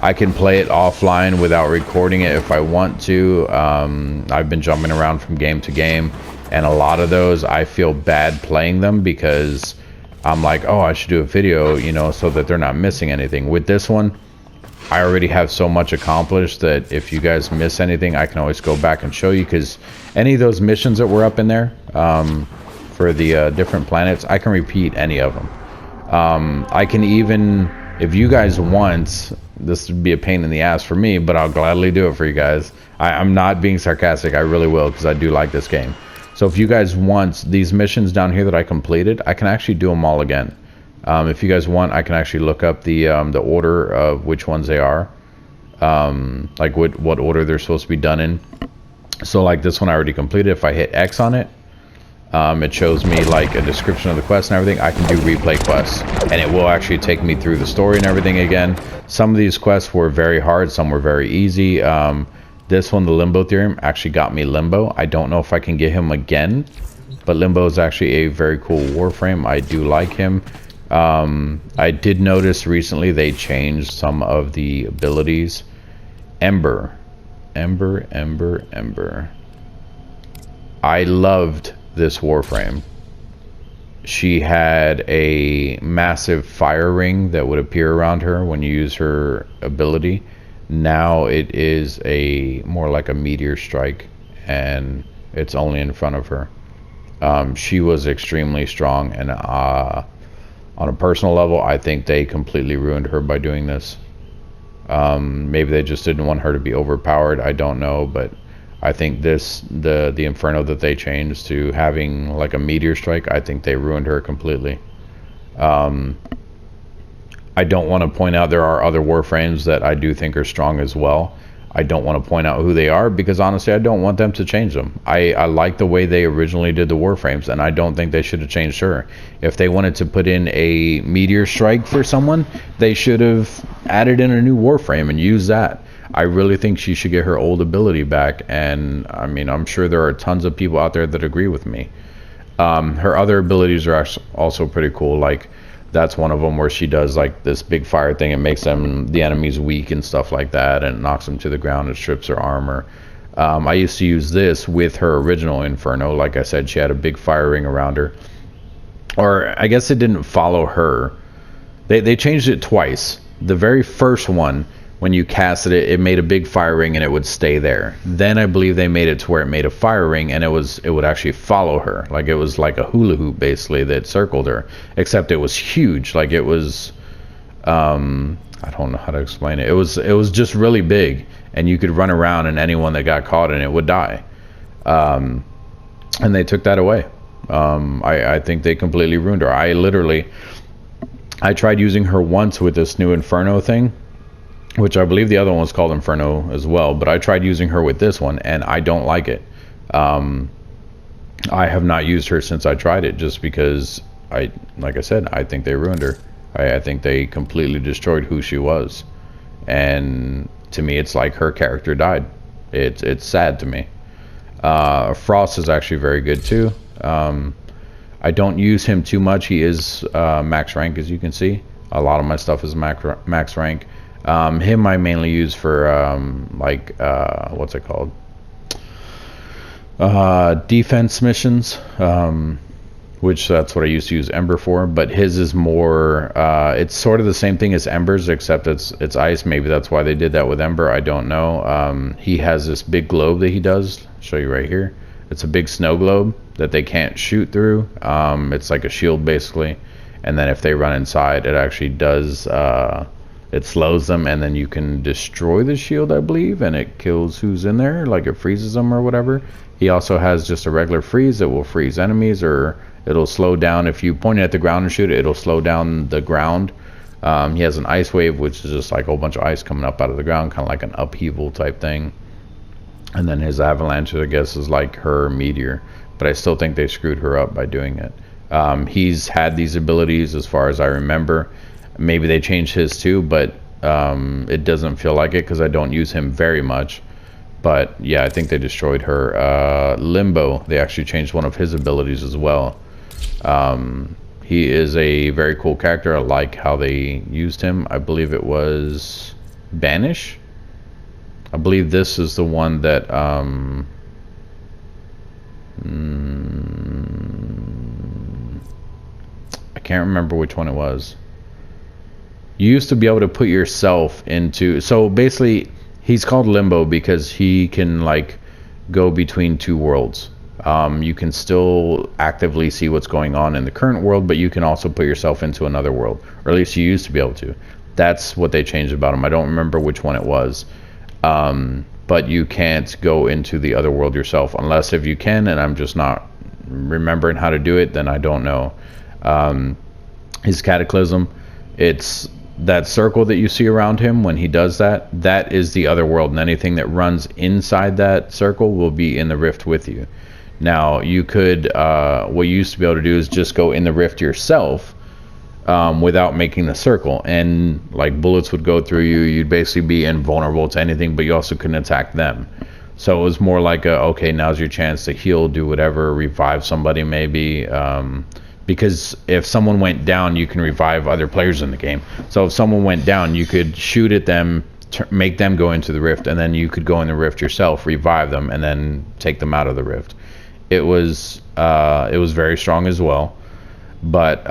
I can play it offline without recording it if I want to. I've been jumping around from game to game, and a lot of those I feel bad playing them because I'm like, oh, I should do a video, you know, so that they're not missing anything. With this one, I already have so much accomplished that if you guys miss anything, I can always go back and show you, because any of those missions that were up in there, for the different planets, I can repeat any of them. I can even, if you guys want, this would be a pain in the ass for me, but I'll gladly do it for you guys. I'm not being sarcastic, I really will, because I do like this game. So if you guys want these missions down here that I completed, I can actually do them all again. If you guys want, I can actually look up the order of which ones they are. Like what order they're supposed to be done in. So like this one I already completed. If I hit X on it, it shows me like a description of the quest and everything. I can do replay quests, and it will actually take me through the story and everything again. Some of these quests were very hard, some were very easy. This one, the Limbo Theorem, actually got me Limbo. I don't know if I can get him again, but Limbo is actually a very cool Warframe. I do like him. I did notice recently they changed some of the abilities. Ember. I loved this Warframe. She had a massive fire ring that would appear around her when you use her ability. Now it is more like a meteor strike, and it's only in front of her. She was extremely strong, and on a personal level, I think they completely ruined her by doing this. Maybe they just didn't want her to be overpowered, I don't know, but I think the Inferno that they changed to having like a meteor strike, I think they ruined her completely. I don't want to point out there are other Warframes that I do think are strong as well. I don't want to point out who they are because honestly I don't want them to change them. I like the way they originally did the Warframes, and I don't think they should have changed her. If they wanted to put in a meteor strike for someone, they should have added in a new Warframe and used that. I really think she should get her old ability back, and I mean, I'm sure there are tons of people out there that agree with me. Her other abilities are also pretty cool. Like that's one of them where she does like this big fire thing and makes the enemies weak and stuff like that, and knocks them to the ground and strips their armor. I used to use this with her original Inferno. Like I said, she had a big fire ring around her, or I guess it didn't follow her. They changed it twice. The very first one, when you casted it, it made a big fire ring and it would stay there. Then I believe they made it to where it made a fire ring and it would actually follow her. Like it was like a hula hoop basically that circled her, except it was huge. Like it was, I don't know how to explain it. It was just really big, and you could run around and anyone that got caught in it would die. And they took that away. I think they completely ruined her. I tried using her once with this new Inferno thing, which I believe the other one was called Inferno as well, but I tried using her with this one and I don't like it. I have not used her since I tried it, just because like I said, I think they ruined her. I think they completely destroyed who she was, and to me it's like her character died. It's sad to me. Frost is actually very good too. I don't use him too much. He is max rank, as you can see. A lot of my stuff is max rank. Him I mainly use for what's it called, defense missions, which that's what I used to use Ember for. But his is more it's sort of the same thing as Ember's, except it's ice. Maybe that's why they did that with Ember, I don't know. He has this big globe that he does. I'll show you right here. It's a big snow globe that they can't shoot through. It's like a shield basically, and then if they run inside, it actually does it slows them, and then you can destroy the shield, I believe, and it kills who's in there, like it freezes them or whatever. He also has just a regular freeze that will freeze enemies, or it'll slow down. If you point it at the ground and shoot it, it'll slow down the ground. He has an ice wave, which is just like a whole bunch of ice coming up out of the ground, kind of like an upheaval type thing. And then his avalanche, I guess, is like her meteor, but I still think they screwed her up by doing it. He's had these abilities as far as I remember. Maybe they changed his too, but it doesn't feel like it because I don't use him very much. But yeah, I think they destroyed her. Limbo, they actually changed one of his abilities as well. He is a very cool character. I like how they used him. I believe it was Banish. I believe this is the one that I can't remember which one it was. You used to be able to put yourself into, so basically he's called Limbo because he can like go between two worlds. You can still actively see what's going on in the current world, but you can also put yourself into another world, or at least you used to be able to. That's what they changed about them. I don't remember which one it was, but you can't go into the other world yourself, unless if you can, and I'm just not remembering how to do it, then I don't know. His Cataclysm, it's that circle that you see around him. When he does that, that is the other world, and anything that runs inside that circle will be in the rift with you. Now you could what you used to be able to do is just go in the rift yourself, without making the circle, and like bullets would go through you. You'd basically be invulnerable to anything, but you also couldn't attack them. So it was more like okay, now's your chance to heal, do whatever, revive somebody maybe, because if someone went down, you can revive other players in the game. So if someone went down, you could shoot at them, make them go into the rift, and then you could go in the rift yourself, revive them, and then take them out of the rift. It was very strong as well, but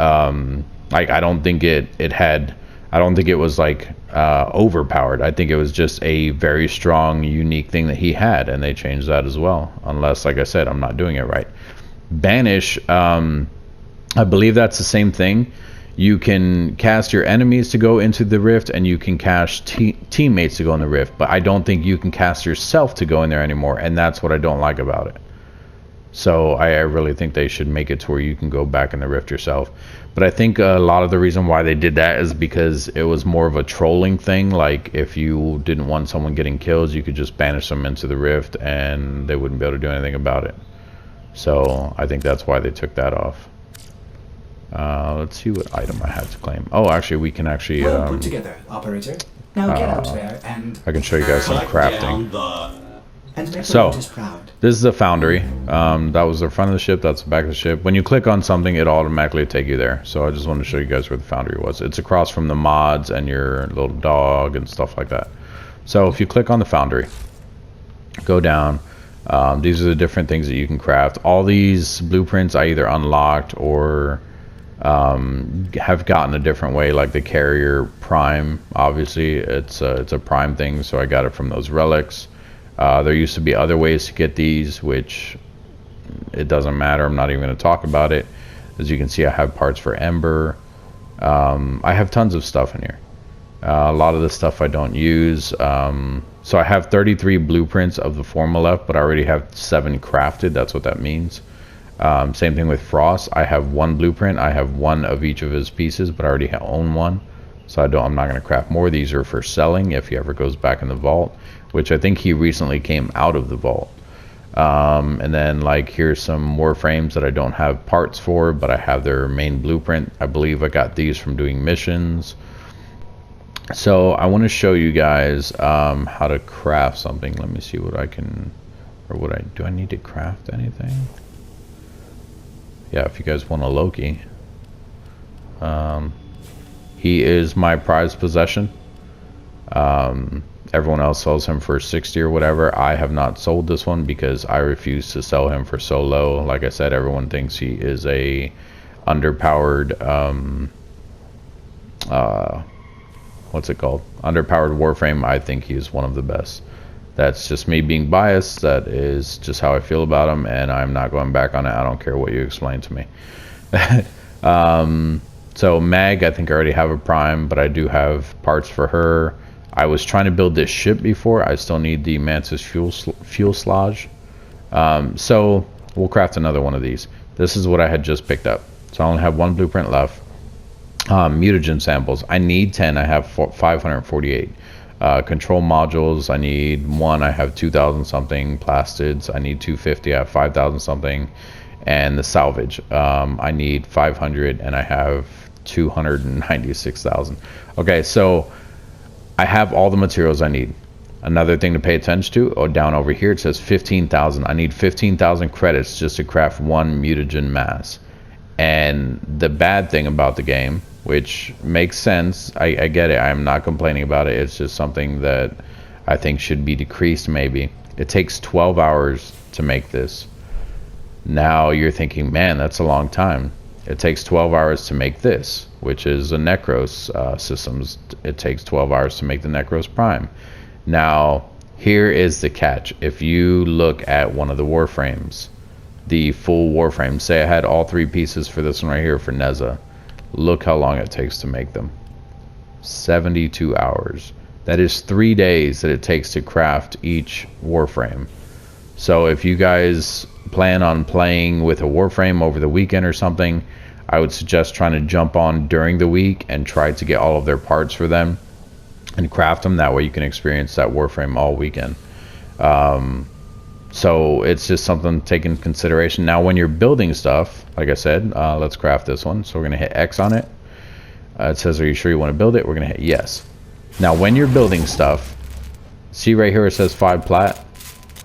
like I don't think I don't think it was like overpowered. I think it was just a very strong, unique thing that he had, and they changed that as well. Unless, like I said, I'm not doing it right. Banish, I believe that's the same thing. You can cast your enemies to go into the rift, and you can cast teammates to go in the rift, but I don't think you can cast yourself to go in there anymore, and that's what I don't like about it. So I really think they should make it to where you can go back in the rift yourself. But I think a lot of the reason why they did that is because it was more of a trolling thing. Like if you didn't want someone getting killed, you could just banish them into the rift and they wouldn't be able to do anything about it. So I think that's why they took that off. Let's see what item I had to claim. Oh, actually, we can actually... well put together, operator. Now get out there and... I can show you guys some crafting. And make So, the proud. this is the Foundry. That was the front of the ship, that's the back of the ship. When you click on something, it automatically take you there. So I just wanted to show you guys where the Foundry was. It's across from the mods and your little dog and stuff like that. So if you click on the Foundry, go down. These are the different things that you can craft. All these blueprints I either unlocked or have gotten a different way, like the Carrier Prime. Obviously, it's a Prime thing, so I got it from those Relics. There used to be other ways to get these, which it doesn't matter. I'm not even going to talk about it. As you can see, I have parts for Ember. I have tons of stuff in here. A lot of the stuff I don't use. So I have 33 blueprints of the Forma left, but I already have 7 crafted. That's what that means. Same thing with Frost. I have 1 blueprint. I have 1 of each of his pieces, but I already own 1. So I'm not going to craft more. These are for selling if he ever goes back in the vault, which I think he recently came out of the vault. And then like here's some Warframes that I don't have parts for, but I have their main blueprint. I believe I got these from doing missions. So I want to show you guys how to craft something. Let me see what I can, or do I need to craft anything? Yeah, if you guys want a Loki. He is my prized possession. Everyone else sells him for 60 or whatever. I have not sold this one because I refuse to sell him for so low. Like I said, everyone thinks he is a underpowered what's it called? Underpowered Warframe. I think he is one of the best. That's just me being biased. That is just how I feel about him, and I'm not going back on it. I don't care what you explain to me. So Mag, I think I already have a Prime, but I do have parts for her. I was trying to build this ship before. I still need the Mantis fuselage. So we'll craft another one of these. This is what I had just picked up. So I only have 1 blueprint left. Mutagen samples. I need 10. I have 548. Control modules. I need 1. I have 2,000 something. Plastids. I need 250. I have 5,000 something. And the salvage. I need 500, and I have 296,000. Okay, so I have all the materials I need. Another thing to pay attention to, down over here it says 15,000. I need 15,000 credits just to craft 1 mutagen mass. And the bad thing about the game, which makes sense, I get it, I'm not complaining about it, it's just something that I think should be decreased maybe. It takes 12 hours to make this. Now you're thinking, man, that's a long time. It takes 12 hours to make this, which is a Necros systems. It takes 12 hours to make the Necros Prime. Now, here is the catch. If you look at one of the Warframes, the full Warframe. Say I had all 3 pieces for this one right here for Neza. Look how long it takes to make them. 72 hours. That is 3 days that it takes to craft each Warframe. So if you guys plan on playing with a Warframe over the weekend or something, I would suggest trying to jump on during the week and try to get all of their parts for them and craft them. That way you can experience that Warframe all weekend. So it's just something to take into consideration. Now when you're building stuff, like I said, let's craft this one. So we're going to hit X on it. It says, are you sure you want to build it? We're going to hit yes. Now when you're building stuff, see right here it says 5 plat.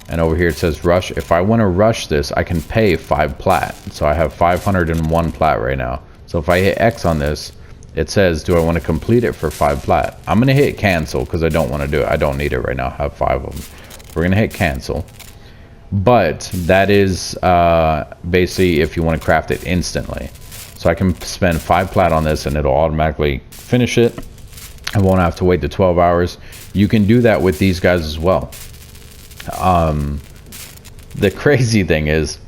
And over here it says rush. If I want to rush this, I can pay 5 plat. So I have 501 plat right now. So if I hit X on this, it says, do I want to complete it for 5 plat? I'm going to hit cancel because I don't want to do it. I don't need it right now. I have 5 of them. We're going to hit cancel. But that is basically if you want to craft it instantly. So I can spend 5 plat on this and it'll automatically finish it. I won't have to wait the 12 hours. You can do that with these guys as well. The crazy thing is,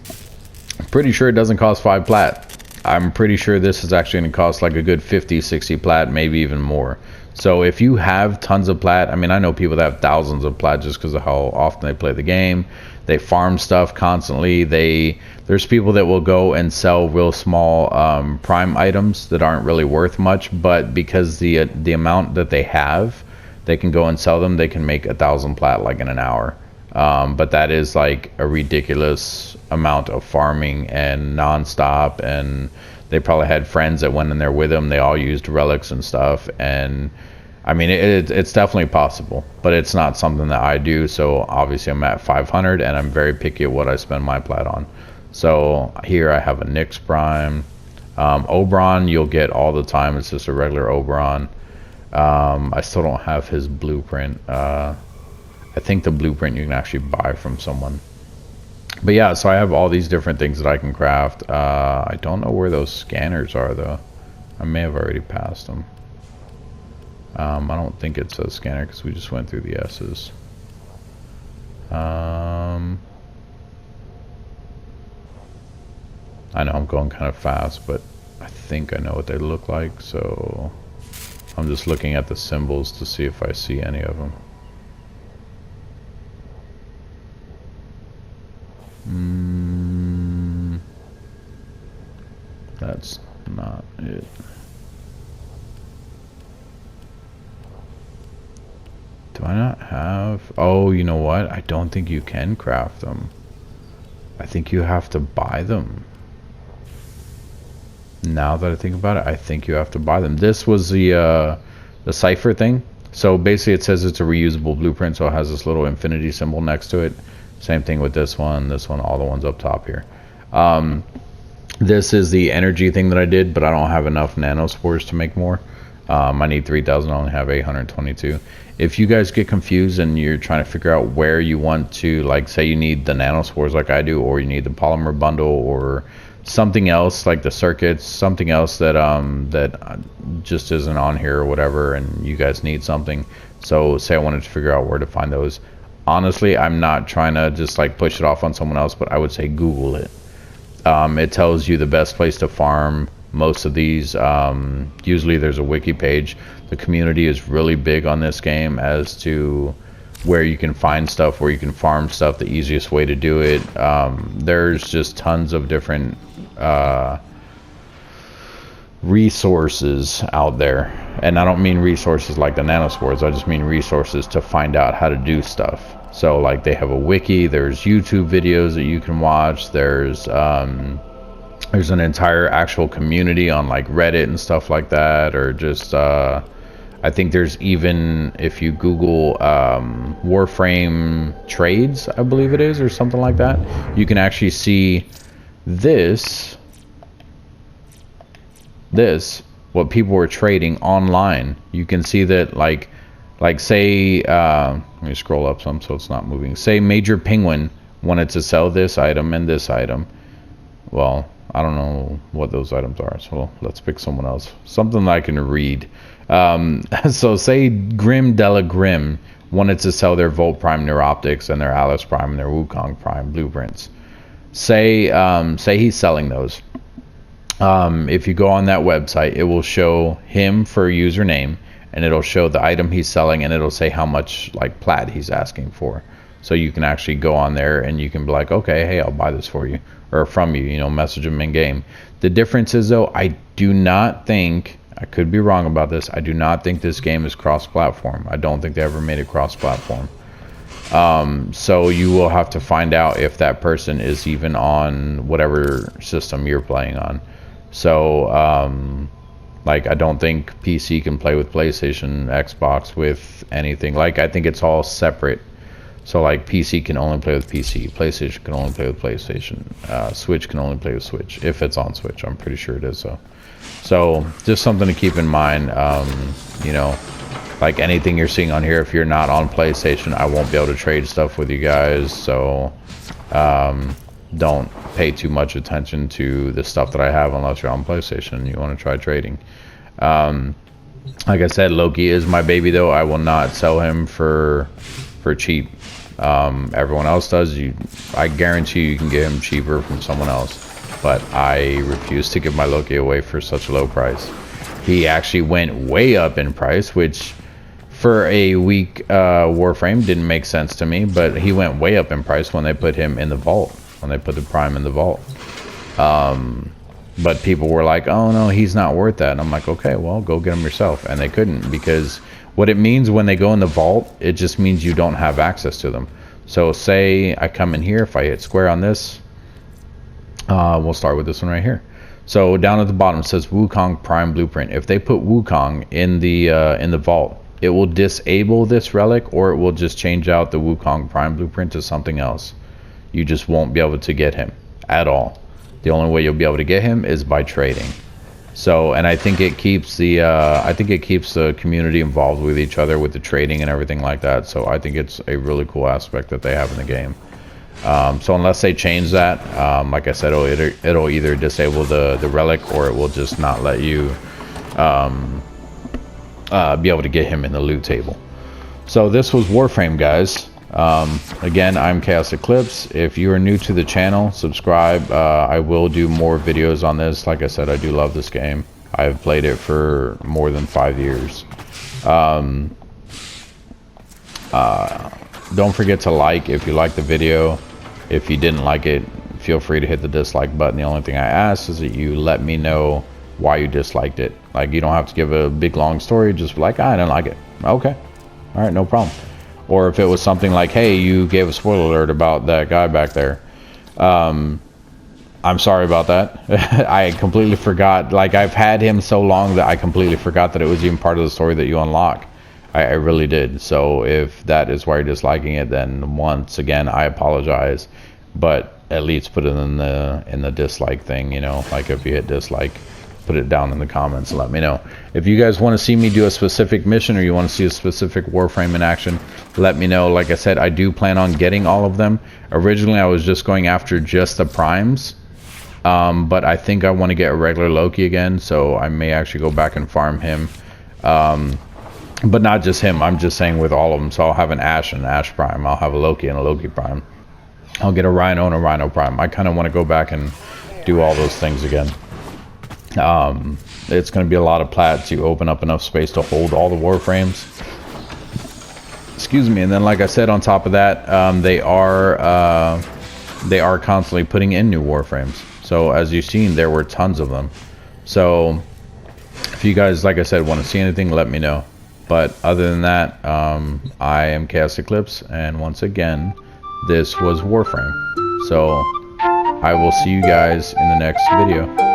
I'm pretty sure it doesn't cost 5 plat. I'm pretty sure this is actually going to cost like a good 50, 60 plat, maybe even more. So if you have tons of plat, I mean, I know people that have thousands of plat just because of how often they play the game. They farm stuff constantly. There's people that will go and sell real small prime items that aren't really worth much, but because the amount that they have, they can go and sell them. They can make 1,000 plat like in an hour. But that is like a ridiculous amount of farming and non-stop, and they probably had friends that went in there with them. They all used relics and stuff, and I mean it's definitely possible, but it's not something that I do. So obviously I'm at 500 and I'm very picky at what I spend my plat on. So here I have a Knicks Prime. Oberon you'll get all the time. It's just a regular Oberon. I still don't have his blueprint. I think the blueprint you can actually buy from someone. But yeah, so I have all these different things that I can craft. I don't know where those scanners are though. I may have already passed them. I don't think it says scanner because we just went through the S's. I know I'm going kind of fast, but I think I know what they look like. So I'm just looking at the symbols to see if I see any of them. That's not it. Do I not have... Oh, you know what? I don't think you can craft them. I think you have to buy them. Now that I think about it, I think you have to buy them. This was the cipher thing. So basically it says it's a reusable blueprint, so it has this little infinity symbol next to it. Same thing with this one, all the ones up top here. This is the energy thing that I did, but I don't have enough nanospores to make more. I need 3,000, I only have 822. If you guys get confused and you're trying to figure out where you want to, like say you need the nanospores like I do, or you need the polymer bundle, or something else like the circuits, something else that that just isn't on here or whatever, and you guys need something. So say I wanted to figure out where to find those. Honestly, I'm not trying to just like push it off on someone else, but I would say Google it. It tells you the best place to farm most of these. Usually there's a wiki page. The community is really big on this game as to where you can find stuff, where you can farm stuff, the easiest way to do it. There's just tons of different resources out there, and I don't mean resources like the nanospores, I just mean resources to find out how to do stuff. So like they have a wiki, there's YouTube videos that you can watch, there's an entire actual community on like Reddit and stuff like that, or just I think there's even, if you Google Warframe trades, I believe it is, or something like that, you can actually see this what people were trading online. You can see that like say let me scroll up some so it's not moving. Say Major Penguin wanted to sell this item and this item. Well, I don't know what those items are, so let's pick someone else, something that I can read. So say Grim Della Grim wanted to sell their Volt Prime Neuroptics and their Alice Prime and their Wukong Prime blueprints. say he's selling those. If you go on that website, it will show him for a username, and it'll show the item he's selling, and it'll say how much like plat he's asking for. So you can actually go on there and you can be like, okay, hey, I'll buy this for you, or from you, you know, message him in game. The difference is though, I do not think, I could be wrong about this, I do not think this game is cross-platform. I don't think they ever made it cross-platform. So you will have to find out if that person is even on whatever system you're playing on. So like I don't think PC can play with PlayStation, Xbox with anything. Like I think it's all separate. So like PC can only play with PC, PlayStation can only play with PlayStation, Switch can only play with Switch, if it's on Switch. I'm pretty sure it is so just something to keep in mind. You know, like anything you're seeing on here, if you're not on PlayStation, I won't be able to trade stuff with you guys. So don't pay too much attention to the stuff that I have unless you're on PlayStation and you want to try trading. Like I said, Loki is my baby though. I will not sell him for cheap. Everyone else does. I guarantee you can get him cheaper from someone else, but I refuse to give my Loki away for such a low price. He actually went way up in price, which for a weak Warframe didn't make sense to me, but he went way up in price when they put him in the vault, when they put the Prime in the vault. But people were like, oh no, he's not worth that, and I'm like, okay, well, go get him yourself. And they couldn't, because what it means when they go in the vault, it just means you don't have access to them. So say I come in here, if I hit square on this, we'll start with this one right here. So down at the bottom it says Wukong Prime Blueprint. If they put Wukong in the vault, it will disable this relic, or it will just change out the Wukong Prime Blueprint to something else. You just won't be able to get him at all. The only way you'll be able to get him is by trading. So, and I think it keeps the community involved with each other with the trading and everything like that. So I think it's a really cool aspect that they have in the game. So unless they change that, like I said, it'll either disable the relic, or it will just not let you be able to get him in the loot table. So this was Warframe, guys. Again, I'm Chaos Eclipse. If you are new to the channel, subscribe. I will do more videos on this. Like I said, I do love this game. I've played it for more than 5 years. Don't forget to like if you like the video. If you didn't like it, feel free to hit the dislike button. The only thing I ask is that you let me know why you disliked it. Like, you don't have to give a big long story, just like, I didn't like it. Okay, all right, no problem. Or if it was something like, hey, you gave a spoiler alert about that guy back there, I'm sorry about that. I completely forgot. Like, I've had him so long that I completely forgot that it was even part of the story that you unlock. I really did. So if that is why you're disliking it, then once again, I apologize. But at least put it in the dislike thing, you know. Like, if you hit dislike, put it down in the comments and let me know. If you guys want to see me do a specific mission, or you want to see a specific Warframe in action, let me know. Like I said, I do plan on getting all of them. Originally, I was just going after just the primes. But I think I want to get a regular Loki again, so I may actually go back and farm him. But not just him, I'm just saying with all of them. So I'll have an Ash and an Ash Prime. I'll have a Loki and a Loki Prime. I'll get a Rhino and a Rhino Prime. I kind of want to go back and do all those things again. It's going to be a lot of plat to open up enough space to hold all the Warframes. Excuse me. And then, like I said, on top of that, they are constantly putting in new Warframes. So as you've seen, there were tons of them. So if you guys, like I said, want to see anything, let me know. But other than that, I am Chaos Eclipse, and once again, this was Warframe. So I will see you guys in the next video.